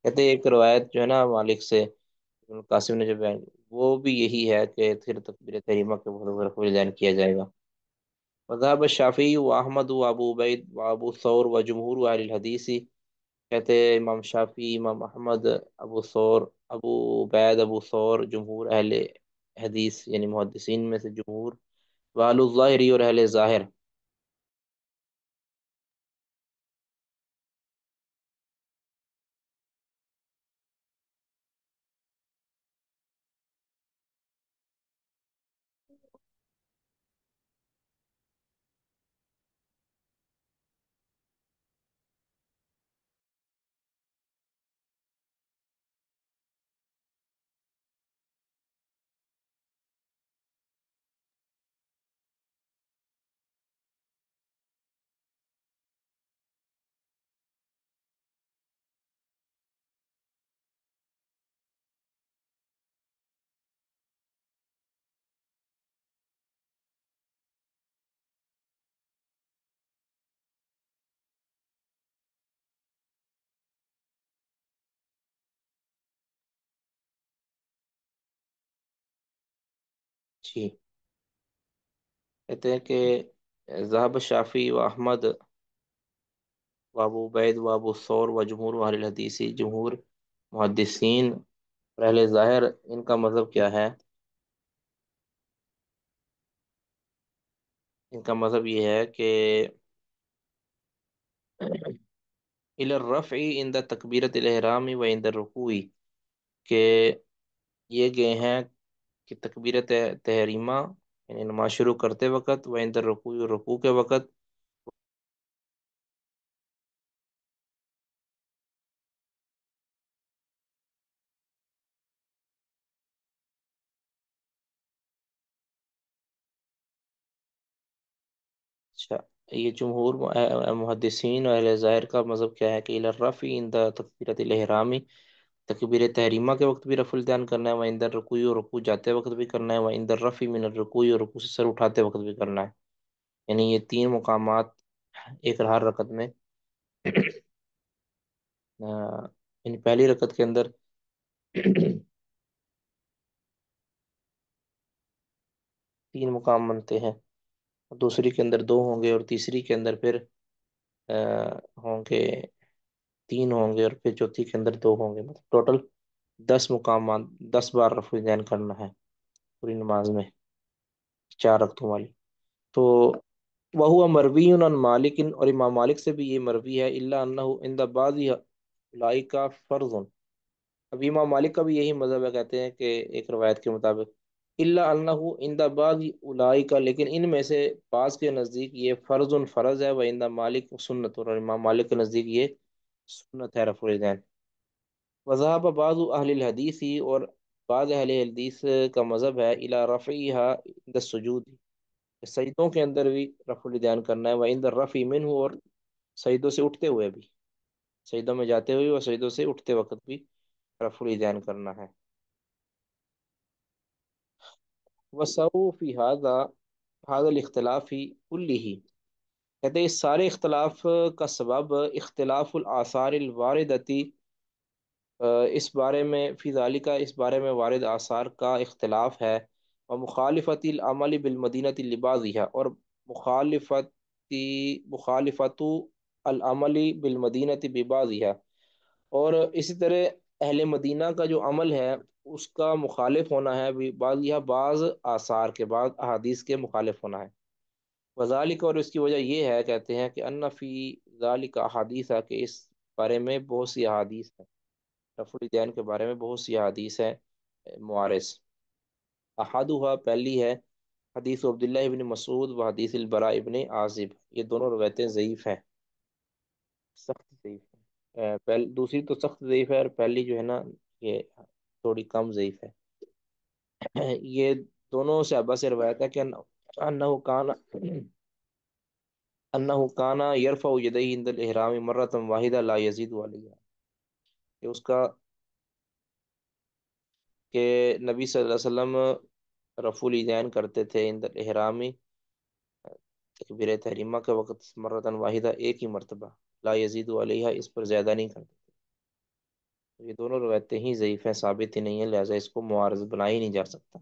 کہتے ہیں ایک روایت جو ہے نا مالک سے، ابن قاسم نے جو بیان، وہ بھی یہی ہے کہ پھر تکبیر تحریمہ کے بعد رفع الیدین کیا جائے گا. مذہب الشافعی و احمد و ابو عبید و ابو ثور و جمہور اہل الحدیث، کہتے ہیں امام شافعی، امام احمد، ابو ثور، ابو عبید، ابو ثور، جمہور اہل حدیث یعنی محدثین میں سے جمہور، واہل الظاہری اور اہل ظاہر. جی، کہتے ہیں کہ ذهب شافعی و احمد و ابو عبید و ابو ثور و جمہور اہل الحدیث، جمہور محدثین اور اہل ظاہر، ان کا مذہب کیا ہے؟ ان کا مذہب یہ ہے کہ الى الرفع عند تکبیرۃ الاحرام و عند الرکوع، کہ یہ گئے ہیں کہ تکبیرت تحریمہ یعنی نماز شروع کرتے وقت، و عند الرکوع، رکوع کے وقت. اچھا، یہ جمہور محدثین اور اہل ظاہر کا مذہب کیا ہے کہ الی الرفع عند تکبیرۃ الاحرام، تکبیر تحریمہ کے وقت بھی رفع الیدین کرنا ہے، و عند الرکوع، اور رکوع جاتے وقت بھی کرنا ہے، و عند الرفع من الرکوع، اور رکوع سے سر اٹھاتے وقت بھی کرنا ہے. یعنی یہ تین مقامات ایک ہر رکعت میں یعنی پہلی رکعت کے اندر تین مقام بنتے ہیں، دوسری کے اندر دو ہوں گے، اور تیسری کے اندر پھر ہوں گے تین ہوں گے، اور پھر چوتھی کے اندر دو ہوں گے. مطلب ٹوٹل 10 مقامات، 10 بار رفع الیدین کرنا ہے پوری نماز میں، 4 رکعتوں والی. تو وہ مروی عن مالک، اور امام مالک سے بھی یہ مروی ہے، الا انہ عند بعض اولئک فرض. ابھی امام مالک کا بھی یہی مذہب ہے، کہتے ہیں کہ ایک روایت کے مطابق الا انہ عند بعض اولئک، لیکن ان میں سے بعض کے نزدیک یہ فرض ہے، و عند مالک سنت، اور امام مالک کے نزدیک یہ سنت ہے رفع الیدین. وذهب بعض اہل الحدیث، اور بعض اہل حدیث کا مذہب ہے الی رفعها عند السجود، سجدوں کے اندر بھی رفع الیدین کرنا ہے، وعند الرفع منہ، اور سجدوں سے اٹھتے ہوئے بھی، سجدوں میں جاتے ہوئے اور سجدوں سے اٹھتے وقت بھی رفع الیدین کرنا ہے. وسعوا فی هذا الاختلاف کلہ، کہتے ہیں اس سارے اختلاف کا سبب اختلاف الآثار الواردتی اس بارے میں فی ذالک، اس بارے میں وارد آثار کا اختلاف ہے، اور مخالفت العمل بالمدینۃ لبعضها، اور مخالفت العمل بالمدینۃ ببعضها، اور اسی طرح اہل مدینہ کا جو عمل ہے اس کا مخالف ہونا ہے بعض، یا بعض آثار کے، بعض احادیث کے مخالف ہونا ہے۔ وذالک، اور اس کی وجہ یہ ہے، کہتے ہیں کہ ان فی ذالک احادیث، کہ اس بارے میں بہت سی احادیث ہیں، رفع الیدین کے بارے میں بہت سی احادیث ہیں معارض۔ احدها، پہلی ہے حدیث عبداللہ ابن مسعود و حدیث البراء ابن عازب، یہ دونوں روایتیں ضعیف ہیں، سخت ضعیف ہے۔ دوسری تو سخت ضعیف ہے، اور پہلی جو ہے نا یہ تھوڑی کم ضعیف ہے۔ یہ دونوں صحابہ سے روایت ہے کہ انہو کان یرفع یدیہ عند الاحرام مرۃ واحدہ لا یزید علیہا، کہ اس کا کہ نبی صلی اللہ علیہ وسلم رفع الیدین کرتے تھے عند الاحرامی، تکبیر تحریمہ کے وقت، مرۃ واحدہ، ایک ہی مرتبہ، لا یزید علیہا، اس پر زیادہ نہیں کرتے تھے۔ تو یہ دونوں روایتیں ہی ضعیف ہیں، ثابت ہی نہیں ہیں، لہٰذا اس کو معارض بنا ہی نہیں جا سکتا۔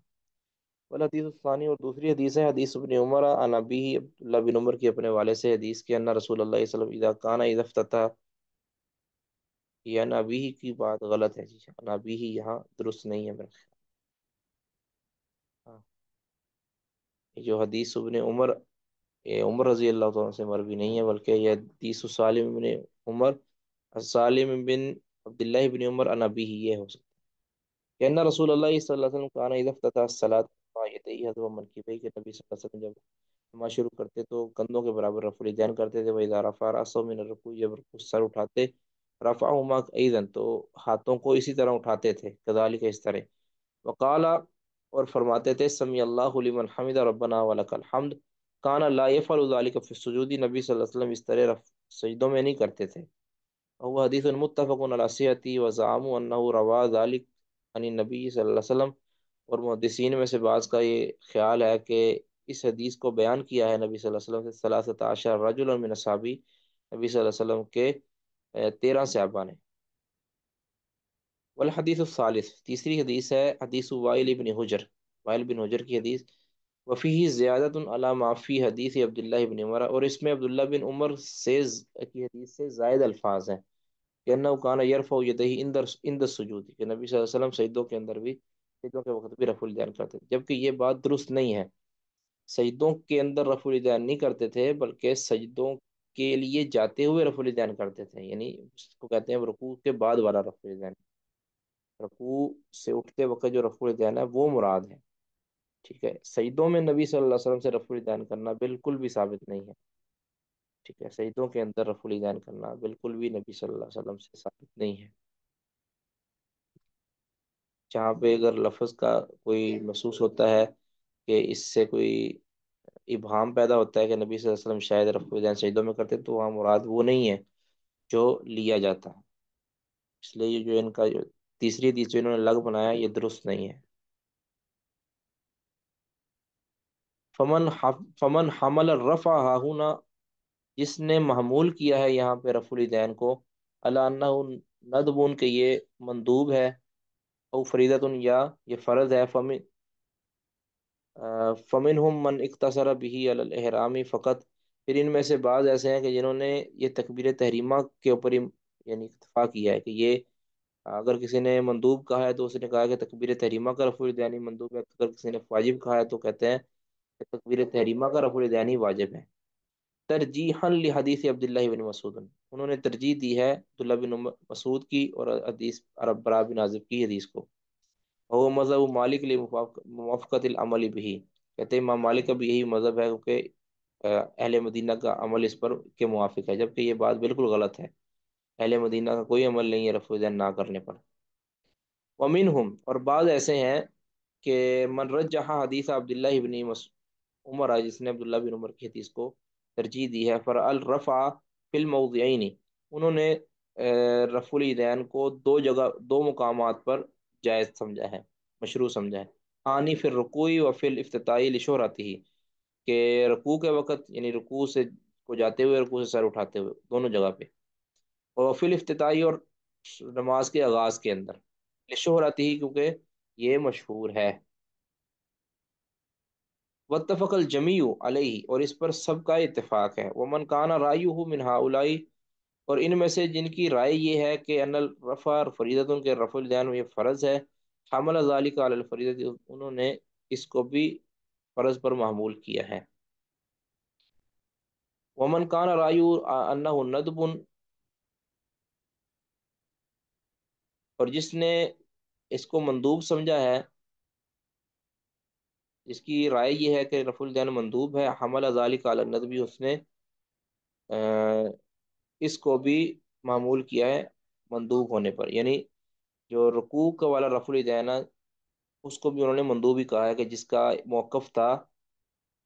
والحدیث الثانی، اور دوسری حدیث ہے حدیث ابن عمر عن ابیہ، عبداللہ بن عمر کی اپنے والد سے حدیث کہ ان رسول اللہ صلی اللہ علیہ وسلم اذا کان اذا افتتح، یہ ان ابیہ کی بات غلط ہے جی، ان ابیہ یہاں درست نہیں ہے میرے خیال۔ ہاں، یہ جو حدیث ابن عمر، یہ عمر رضی اللہ تعالیٰ سے مروی نہیں ہے، بلکہ یہ حدیث سالم بن عمر، سالم بن عبداللہ بن عمر عن ابیہ، یہ ہو سکتا ہے کہ ان رسول اللہ صلی اللہ علیہ وسلم کان اذا افتتح الصلاۃ رفع یدیہ حذو منکبیہ، کہ نبی صلی اللہ علیہ وسلم جب نماز شروع کرتے تو کندھوں کے برابر رفع الیدین کرتے تھے، وَإِذَا رَفَعَ رَأْسَهُ مِنَ الرُّكُوعِ، جب رکوع سے سر اٹھاتے، رفعهما أيضا، تو ہاتھوں کو اسی طرح اٹھاتے تھے، كذلك، اس طرح، وقال، اور فرماتے تھے سمی اللہ لمن حمد ربنا ولک الحمد، کان لا يفعل ذلك في السجود، نبی صلی اللہ علیہ وسلم اس طرح سجدوں میں نہیں کرتے تھے۔ وہ حدیث متفق علی صحته، وزعموا انه روى ذلك عن النبی صلی اللہ علیہ وسلم، اور محدثین میں سے بعض کا یہ خیال ہے کہ اس حدیث کو بیان کیا ہے نبی صلی اللہ علیہ وسلم سے 13 رجلا من اصحابی، نبی صلی اللہ علیہ وسلم کے 13 صحابہ نے۔ والحدیث الثالث، تیسری حدیث ہے حدیث وائل بن حجر، وائل بن حجر کی حدیث، وفیہ زیادت علی ما فی حدیث عبداللہ بن عمر، اور اس میں عبداللہ بن عمر سے کی حدیث سے زائد الفاظ ہیں کہ انه کان یرفع یدیہ عند السجود، کہ نبی صلی اللہ علیہ وسلم سجدوں کے اندر بھی، سجدوں کے وقت بھی رفع الیدین کرتے تھے، جبکہ یہ بات درست نہیں ہے، سجدوں کے اندر رفع الیدین نہیں کرتے تھے، بلکہ سجدوں کے لیے جاتے ہوئے رفع الیدین کرتے تھے، یعنی اس کو کہتے ہیں رکوع کے بعد والا رفع الیدین، رکوع سے اٹھتے وقت جو رفع الیدین ہے وہ مراد ہے، ٹھیک ہے۔ سجدوں میں نبی صلی اللہ علیہ وسلم سے رفع الیدین کرنا بالکل بھی ثابت نہیں ہے، ٹھیک ہے، سجدوں کے اندر رفع الیدین کرنا بالکل بھی نبی صلی اللہ علیہ وسلم سے ثابت نہیں ہے۔ جہاں پہ اگر لفظ کا کوئی محسوس ہوتا ہے کہ اس سے کوئی ابہام پیدا ہوتا ہے کہ نبی صلی اللہ علیہ وسلم شاید رفع الیدین سجدوں میں کرتے، تو وہاں مراد وہ نہیں ہے جو لیا جاتا ہے، اس لیے یہ جو ان کا جو تیسری حدیث جو انہوں نے لگ بنایا یہ درست نہیں ہے۔ فمن حمل الرفع ہا ہونا، جس نے محمول کیا ہے یہاں پہ رفع الیدین کو، الا انہ ندبون، کہ یہ مندوب ہے، او فریضۃ، یا یہ فرض ہے، فمنہم من اقتصر به علی الاحرام فقط، پھر ان میں سے بعض ایسے ہیں کہ جنہوں نے یہ تکبیر تحریمہ کے اوپر یعنی اکتفا کیا ہے، کہ یہ اگر کسی نے مندوب کہا ہے تو اس نے کہا کہ تکبیر تحریمہ کا رفع الیدین ہی مندوب ہے، اگر کسی نے واجب کہا ہے تو کہتے ہیں کہ تکبیر تحریمہ کا رفع الیدین ہی واجب ہے، ترجیحا لحدیث عبداللہ بن مسعود، انہوں نے ترجیح دی ہے عبداللہ بن مسعود کی اور حدیث براء بن عازب کی حدیث کو، وہ مذہب مالک موافقت العمل بھی، کہتے ہیں امام مالک کا بھی یہی مذہب ہے، کیونکہ اہل مدینہ کا عمل اس پر کے موافق ہے، جبکہ یہ بات بالکل غلط ہے، اہل مدینہ کا کوئی عمل نہیں ہے رفع الیدین نہ کرنے پر۔ ومنہم، اور بعض ایسے ہیں کہ من رجح حدیث عبداللہ بن عمر، جس نے عبداللہ بن عمر کی حدیث کو ترجیح دی ہے، الرفع فی الموضعین، انہوں نے رفع الیدین کو دو جگہ، دو مقامات پر جائز سمجھا ہے، مشروع سمجھا ہے، آنی فی الرکوع و فی الافتتاح لشہرتہ، کہ رکوع کے وقت یعنی رکوع سے کو جاتے ہوئے، رکوع سے سر اٹھاتے ہوئے، دونوں جگہ پہ، اور فی الافتتاح، اور نماز کے آغاز کے اندر، لشہرت ہی، کیونکہ یہ مشہور ہے۔ واتفق الجمیع علیہ، اور اس پر سب کا اتفاق ہے۔ ومن کان رایہ من ہؤلاء، اور ان میں سے جن کی رائے یہ ہے کہ ان الرفع فریضۃ، کے رفع الدین یہ فرض ہے، حمل ذلك علی الفریضۃ، انہوں نے اس کو بھی فرض پر محمول کیا ہے۔ ومن کان رایہ انہ ندب، اور جس نے اس کو مندوب سمجھا ہے، جس کی رائے یہ ہے کہ رفع الدین مندوب ہے، حمل ذلك علی الندب، اس نے اس کو بھی معمول کیا ہے مندوب ہونے پر، یعنی جو رکوع کا والا رفع الیدین ہے، اس کو بھی انہوں نے مندوب ہی کہا ہے، کہ جس کا موقف تھا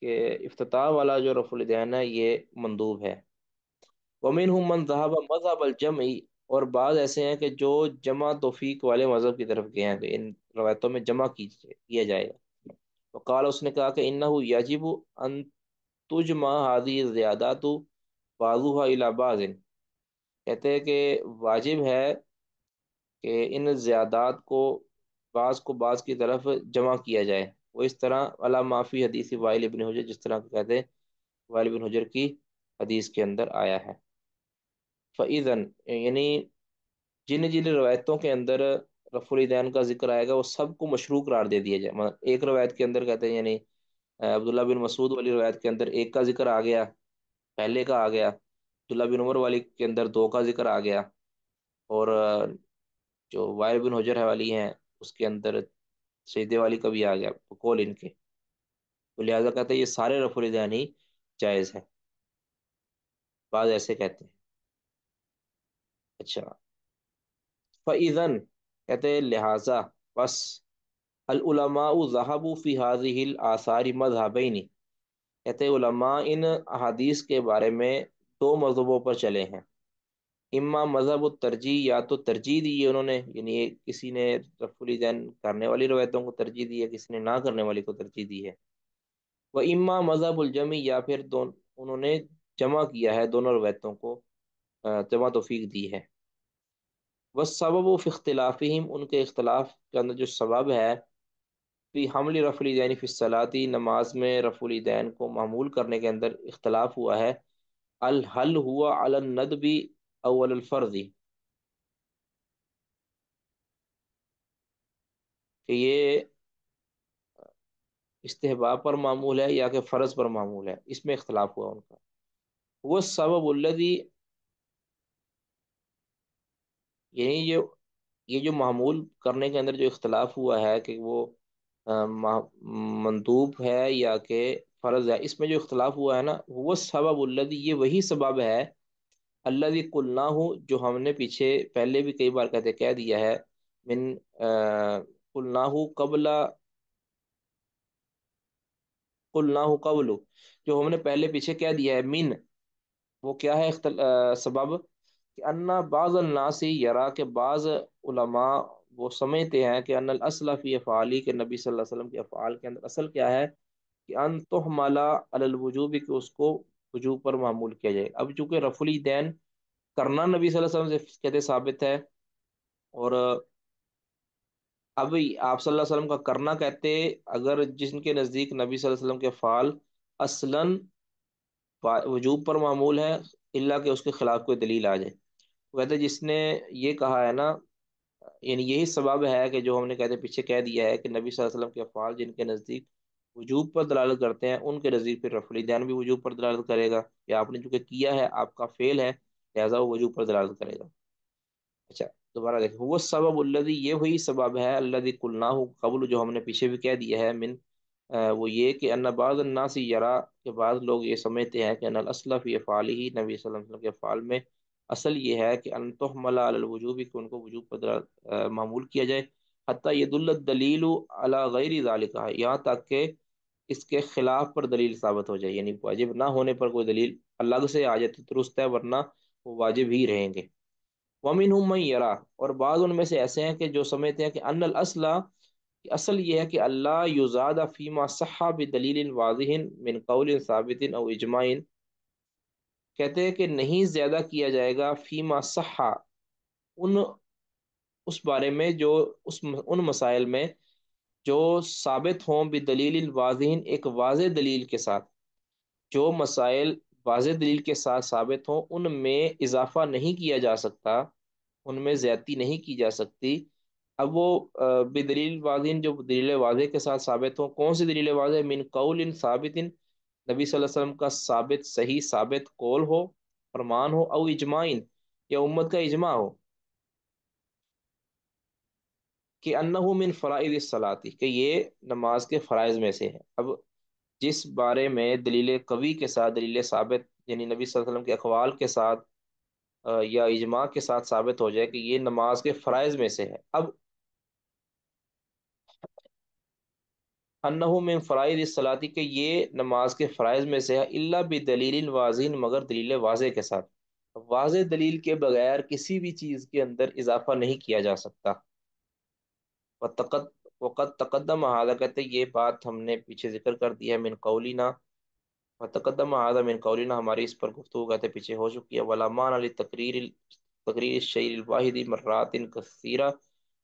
کہ افتتاح والا جو رفع الیدین ہے یہ مندوب ہے۔ ومنہم من ذهب مذهب الجمع، اور بعض ایسے ہیں کہ جو جمع توفیق والے مذہب کی طرف گئے ہیں، کہ ان روایتوں میں جمع کیا جائے گا۔ وقال، اس نے کہا کہ انہ یجب ان تجمع هذه الزیادات بعضها الى بعض، کہتے ہیں کہ واجب ہے کہ ان زیادات کو بعض کی طرف جمع کیا جائے، وہ اس طرح علی ما فی حدیث وائل ابن حجر، جس طرح کہتے ہیں وائل ابن حجر کی حدیث کے اندر آیا ہے۔ فَإِذًا، یعنی جن جن روایتوں کے اندر رفع الیدین کا ذکر آئے گا وہ سب کو مشروع قرار دے دیا جائے، مطلب ایک روایت کے اندر کہتے ہیں، یعنی عبداللہ بن مسعود والی روایت کے اندر ایک کا ذکر آ گیا، پہلے کا آ گیا، عبداللہ بن عمر والی کے اندر دو کا ذکر آ گیا، اور جو وائل بن حجر والی ہیں اس کے اندر سجدے والی کا بھی آ گیا، قول ان کے، تو لہٰذا کہتے ہیں یہ سارے رفع الیدین ہی جائز ہے، بعض ایسے کہتے ہیں۔ اچھا، فَإِذًا، کہتے ہیں لہٰذا، بس، العلماء ذهبوا في هذه الآثار مذهبین، کہتے ہیں علماء ان احادیث کے بارے میں دو مذہبوں پر چلے ہیں، اما مذہب الترجیح، یا تو ترجیح دی ہے انہوں نے، یعنی کسی نے رفع الیدین کرنے والی روایتوں کو ترجیح دی ہے، کسی نے نہ کرنے والی کو ترجیح دی ہے، وہ اما مذہب الجمی، یا پھر انہوں نے جمع کیا ہے دونوں روایتوں کو، جمع توفیق دی ہے۔ والسبب فی اختلافہم، ان کے اختلاف کے اندر جو سبب ہے، فی حمل رفع الیدین فی الصلاۃ، نماز میں رفع الیدین کو معمول کرنے کے اندر اختلاف ہوا ہے، الحل ہوا علی الندب اول الفرض، کہ یہ استحباب پر معمول ہے یا کہ فرض پر معمول ہے، اس میں اختلاف ہوا ان کا۔ وہ سبب الذی، یعنی یہ جو معمول کرنے کے اندر جو اختلاف ہوا ہے کہ وہ مندوب ہے یا کہ فرض ہے، اس میں جو اختلاف ہوا ہے نا، وہ سبب الذی، یہ وہی سبب ہے، الذی قلناہ، جو ہم نے پیچھے پہلے بھی کئی بار کہہ دیا ہے، من قلناہ قبل، قلناہ قبل، جو ہم نے پہلے پیچھے کہہ دیا ہے، من، وہ کیا ہے سبب، کہ ان بعض الناس یرا، کے بعض علماء وہ سمجھتے ہیں کہ ان الاصل فی افعالی، کے نبی صلی اللہ علیہ وسلم کے افعال کے اندر اصل کیا ہے، کہ ان تحمل علی الوجوب، کہ اس کو وجوب پر معمول کیا جائے۔ اب چونکہ رفع الیدین کرنا نبی صلی اللہ علیہ وسلم سے کہتے ثابت ہے، اور اب آپ صلی اللہ علیہ وسلم کا کرنا کہتے، اگر جن کے نزدیک نبی صلی اللہ علیہ وسلم کے افعال اصلاً وجوب پر معمول ہے، الا کہ اس کے خلاف کوئی دلیل آ جائے، وہ کہتے جس نے یہ کہا ہے نا، یعنی یہی سبب ہے کہ جو ہم نے کہتے پیچھے کہہ دیا ہے کہ نبی صلی اللہ علیہ وسلم کے افعال جن کے نزدیک وجوب پر دلالت کرتے ہیں، ان کے نزدیک پھر رفع الیدین بھی وجوب پر دلالت کرے گا، یا آپ نے چونکہ کیا ہے، آپ کا فعل ہے، لہذا وہ وجوب پر دلالت کرے گا۔ اچھا، دوبارہ دیکھیں، وہ سبب الذی، یہ وہی سبب ہے، الذی قلناہ قبل، جو ہم نے پیچھے بھی کہہ دیا ہے، من، وہ یہ کہ ان بعض الناس یرا، کہ بعض لوگ یہ سمجھتے ہیں کہ ان الاصل فی افعالہ، نبی صلی اللہ علیہ وسلم کے افعال میں اصل یہ ہے کہ ان تحمل علی الوجوب، کہ ان کو وجوب پر معمول کیا جائے، حتی یدل الدلیل علی غیر ذالک، یہاں تک کہ اس کے خلاف پر دلیل ثابت ہو جائے، یعنی واجب نہ ہونے پر کوئی دلیل الگ سے آ جائے تو درست ہے، ورنہ وہ واجب ہی رہیں گے۔ ومنہم من یرا، اور بعض ان میں سے ایسے ہیں کہ جو سمجھتے ہیں کہ ان الاصل، کہ اصل یہ ہے کہ اللہ یزاد فیما صح بدلیل واضح من قول ثابت او اجماع، کہتے ہیں کہ نہیں زیادہ کیا جائے گا، فیما صح، ان اس بارے میں جو ان مسائل میں جو ثابت ہوں بدلیل واضح، ایک واضح دلیل کے ساتھ، جو مسائل واضح دلیل کے ساتھ ثابت ہوں ان میں اضافہ نہیں کیا جا سکتا، ان میں زیادتی نہیں کی جا سکتی۔ اب وہ بدلیل واضح، جو دلیل واضح کے ساتھ ثابت ہوں، کون سی دلیل واضح؟ من قول ثابت، نبی صلی اللہ علیہ وسلم کا ثابت صحیح ثابت قول ہو، فرمان ہو، او اجماعین یا امت کا اجماع ہو کہ انہ من فرائض الصلاۃ، کہ یہ نماز کے فرائض میں سے ہے۔ اب جس بارے میں دلیل قوی کے ساتھ، دلیل ثابت یعنی نبی صلی اللہ علیہ وسلم کے اقوال کے ساتھ یا اجماع کے ساتھ ثابت ہو جائے کہ یہ نماز کے فرائض میں سے ہے، اب انہ من فرائض الصلاۃ، کہ یہ نماز کے فرائض میں سے ہے، الا بدلیل واضح، مگر دلیل واضح کے ساتھ، واضح دلیل کے بغیر کسی بھی چیز کے اندر اضافہ نہیں کیا جا سکتا۔ وقد تقدم هذا، کہتے ہیں یہ بات ہم نے پیچھے ذکر کر دیا ہے، من قولینا، وتقدم هذا من قولینا، ہماری اس پر گفتگو کہتے ہیں پیچھے ہو چکی ہے، ولا معنی تقریر الشیء الواحد مرات کثیرہ،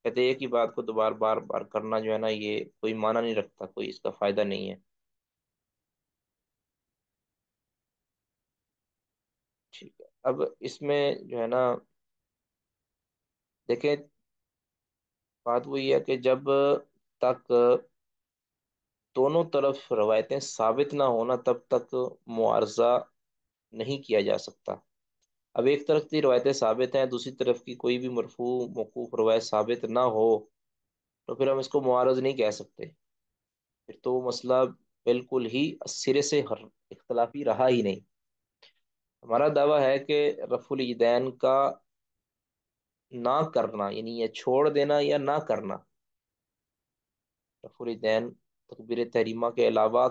کہتے ہیں ایک ہی بات کو دوبار بار بار کرنا جو ہے نا یہ کوئی معنی نہیں رکھتا، کوئی اس کا فائدہ نہیں ہے۔ ٹھیک ہے، اب اس میں جو ہے نا دیکھیں بات وہی ہے کہ جب تک دونوں طرف روایتیں ثابت نہ ہونا تب تک معارضہ نہیں کیا جا سکتا۔ اب ایک طرف کی روایتیں ثابت ہیں، دوسری طرف کی کوئی بھی مرفوع موقوف روایت ثابت نہ ہو تو پھر ہم اس کو معارض نہیں کہہ سکتے، پھر تو وہ مسئلہ بالکل ہی سرے سے اختلافی رہا ہی نہیں۔ ہمارا دعویٰ ہے کہ رفع الیدین کا نہ کرنا یعنی یہ چھوڑ دینا یا نہ کرنا، رفع الیدین تکبیر تحریمہ کے علاوہ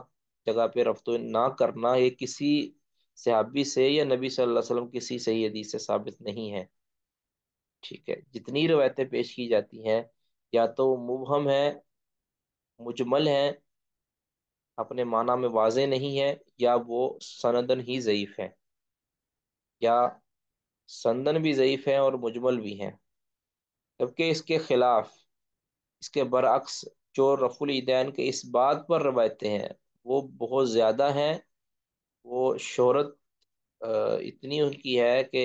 جگہ پہ رفع نہ کرنا، یہ کسی صحابی سے یا نبی صلی اللہ علیہ وسلم کسی صحیح حدیث سے ثابت نہیں ہے۔ ٹھیک ہے، جتنی روایتیں پیش کی جاتی ہیں یا تو وہ مبہم ہے، مجمل ہیں، اپنے معنی میں واضح نہیں ہے، یا وہ سندن ہی ضعیف ہے، یا سندن بھی ضعیف ہیں اور مجمل بھی ہیں۔ جبکہ اس کے خلاف، اس کے برعکس، جو رفع الیدین کے اس بات پر روایتیں ہیں وہ بہت زیادہ ہیں، وہ شہرت اتنی ان کی ہے کہ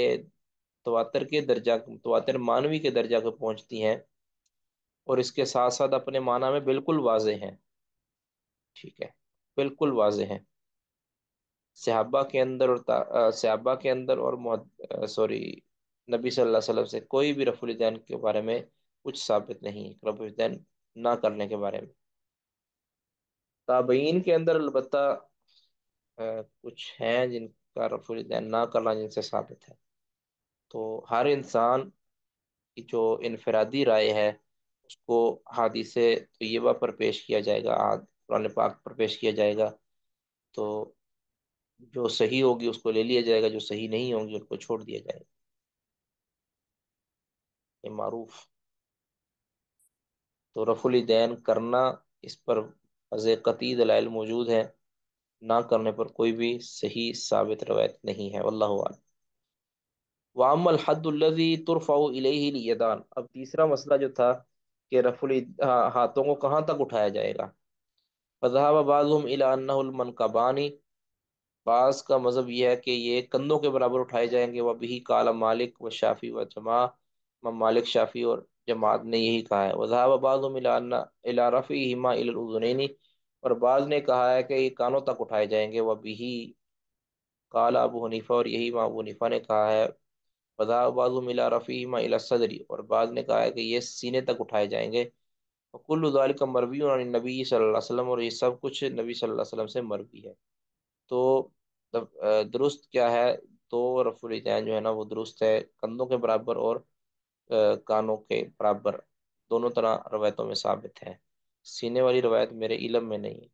تواتر کے درجہ، تواتر مانوی کے درجہ کو پہنچتی ہیں، اور اس کے ساتھ ساتھ اپنے معنی میں بالکل واضح ہیں۔ ٹھیک ہے، بالکل واضح ہیں، صحابہ کے اندر اور صحابہ کے اندر اور سوری نبی صلی اللہ علیہ وسلم سے کوئی بھی رفع الیدین کے بارے میں کچھ ثابت نہیں، رفع الیدین نہ کرنے کے بارے میں۔ تابعین کے اندر البتہ کچھ ہیں جن کا رفع الیدین نہ کرنا جن سے ثابت ہے، تو ہر انسان کی جو انفرادی رائے ہے اس کو حدیث طیبہ پر پیش کیا جائے گا، قرآن پاک پر پیش کیا جائے گا، تو جو صحیح ہوگی اس کو لے لیا جائے گا، جو صحیح نہیں ہوگی ان کو چھوڑ دیا جائے گا، یہ معروف۔ تو رفع الیدین کرنا، اس پر از قطعی دلائل موجود ہیں، نہ کرنے پر کوئی بھی صحیح ثابت روایت نہیں ہے، واللہ اعلم۔ وَأَمَّا الْحَدُّ الَّذِي تُرْفَعُ إِلَيْهِ الْيَدَانِ، اب تیسرا مسئلہ جو تھا کہ ہاتھوں کو کہاں تک اٹھایا جائے گا، فَذَهَبَ بَعْضُهُمْ إِلَىٰ أَنَّهُ الْمَنْكَبَانِ، بعض کا مذہب یہ ہے کہ یہ کندھوں کے برابر اٹھائے جائیں گے، وَبِهِ قَالَ مالک و شافی و جماع، امام مالک، شافی اور جماعت نے یہی کہا ہے۔ وَذَهَبَ بَعْضُهُمْ إِلَىٰ رَفْعِهِمَا إِلَى الْأُذُنَيْنِ، اور بعض نے کہا ہے کہ یہ کانوں تک اٹھائے جائیں گے، وَبِهِ قَالَ ابو حنیفہ، اور یہی امام ابو حنیفہ نے کہا ہے۔ وَذَهَبَ بَعْضُهُمْ إِلَىٰ رَفْعِهِمَا إِلَى الصَّدْرِ، اور بعض نے کہا ہے کہ یہ سینے تک اٹھائے جائیں گے۔ وَكُلُّ ذَلِكَ مَرْوِيٌّ عَنِ النَّبِيِّ صلی اللہ علیہ وسلم، اور یہ سب کچھ نبی صلی اللہ علیہ وسلم سے مروی ہے۔ تو درست کیا ہے؟ تو رفع الیدین جو ہے نا وہ درست ہے کندھوں کے برابر اور کانوں کے برابر، دونوں طرح روایتوں میں ثابت ہے، سینے والی روایت میرے علم میں نہیں ہے۔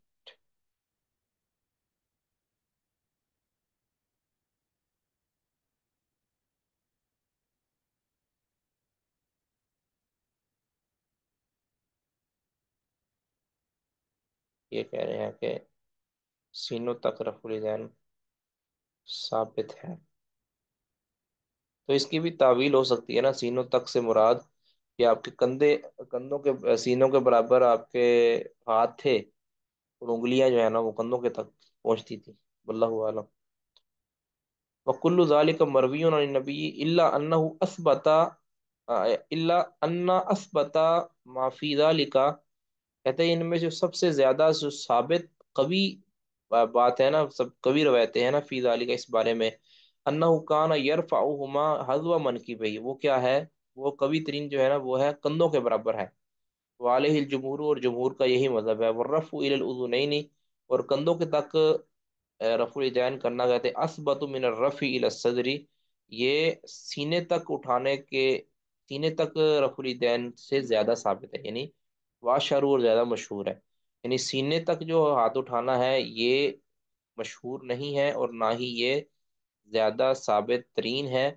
یہ کہہ رہے ہیں کہ سینوں تک رفع الیدین ثابت ہے، تو اس کی بھی تعویل ہو سکتی ہے نا، سینوں تک سے مراد کہ آپ کے کندھوں کے سینوں کے برابر آپ کے ہاتھ تھے، اور انگلیاں جو ہے نا وہ کندھوں کے تک پہنچتی تھی. واللہ اعلم. وکل ذالک مروی عن النبی الا انہ اثبت الا ان اثبت ما فی ذالک. کہتے ہیں ان میں جو سب سے زیادہ جو ثابت قوی بات ہے نا، سب قوی روایتیں ہیں نا فی ذالک اس بارے میں، انہ کان یرفعہما حذو منکبیہ، وہ کیا ہے، وہ قوی ترین جو ہے نا وہ ہے کندھوں کے برابر ہے. وعلیہ الجمہور، اور جمہور کا یہی مذہب ہے. والرفع الی الاذنین، اور کندھوں کے تک رفع الیدین کرنا، کہتے ہیں اثبت من الرفع الی الصدر، یہ سینے تک اٹھانے کے، سینے تک رفع الیدین سے زیادہ ثابت ہے، یعنی واشر اور زیادہ مشہور ہے. یعنی سینے تک جو ہاتھ اٹھانا ہے یہ مشہور نہیں ہے، اور نہ ہی یہ زیادہ ثابت ترین ہے.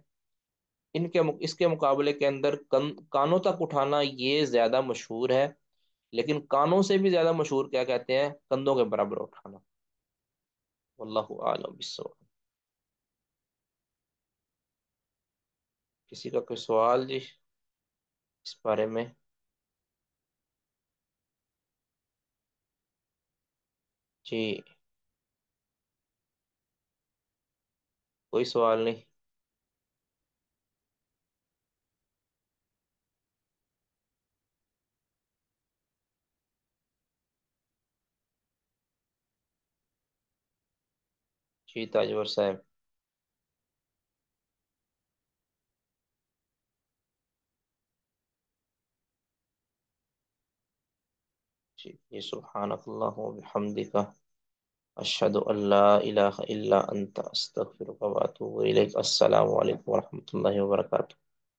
اس کے مقابلے کے اندر کانوں تک اٹھانا یہ زیادہ مشہور ہے، لیکن کانوں سے بھی زیادہ مشہور کیا کہتے ہیں، کندھوں کے برابر اٹھانا. واللہ اعلم بالصواب. کسی کا کوئی سوال جی اس بارے میں؟ جی کوئی سوال نہیں. جی تاجور صاحب. جی یہ سبحانک اللہ و بحمدک اشہد ان لا الہ الا انت استغفرک و اتوب الیک. السلام علیکم ورحمۃ اللہ وبرکاتہ.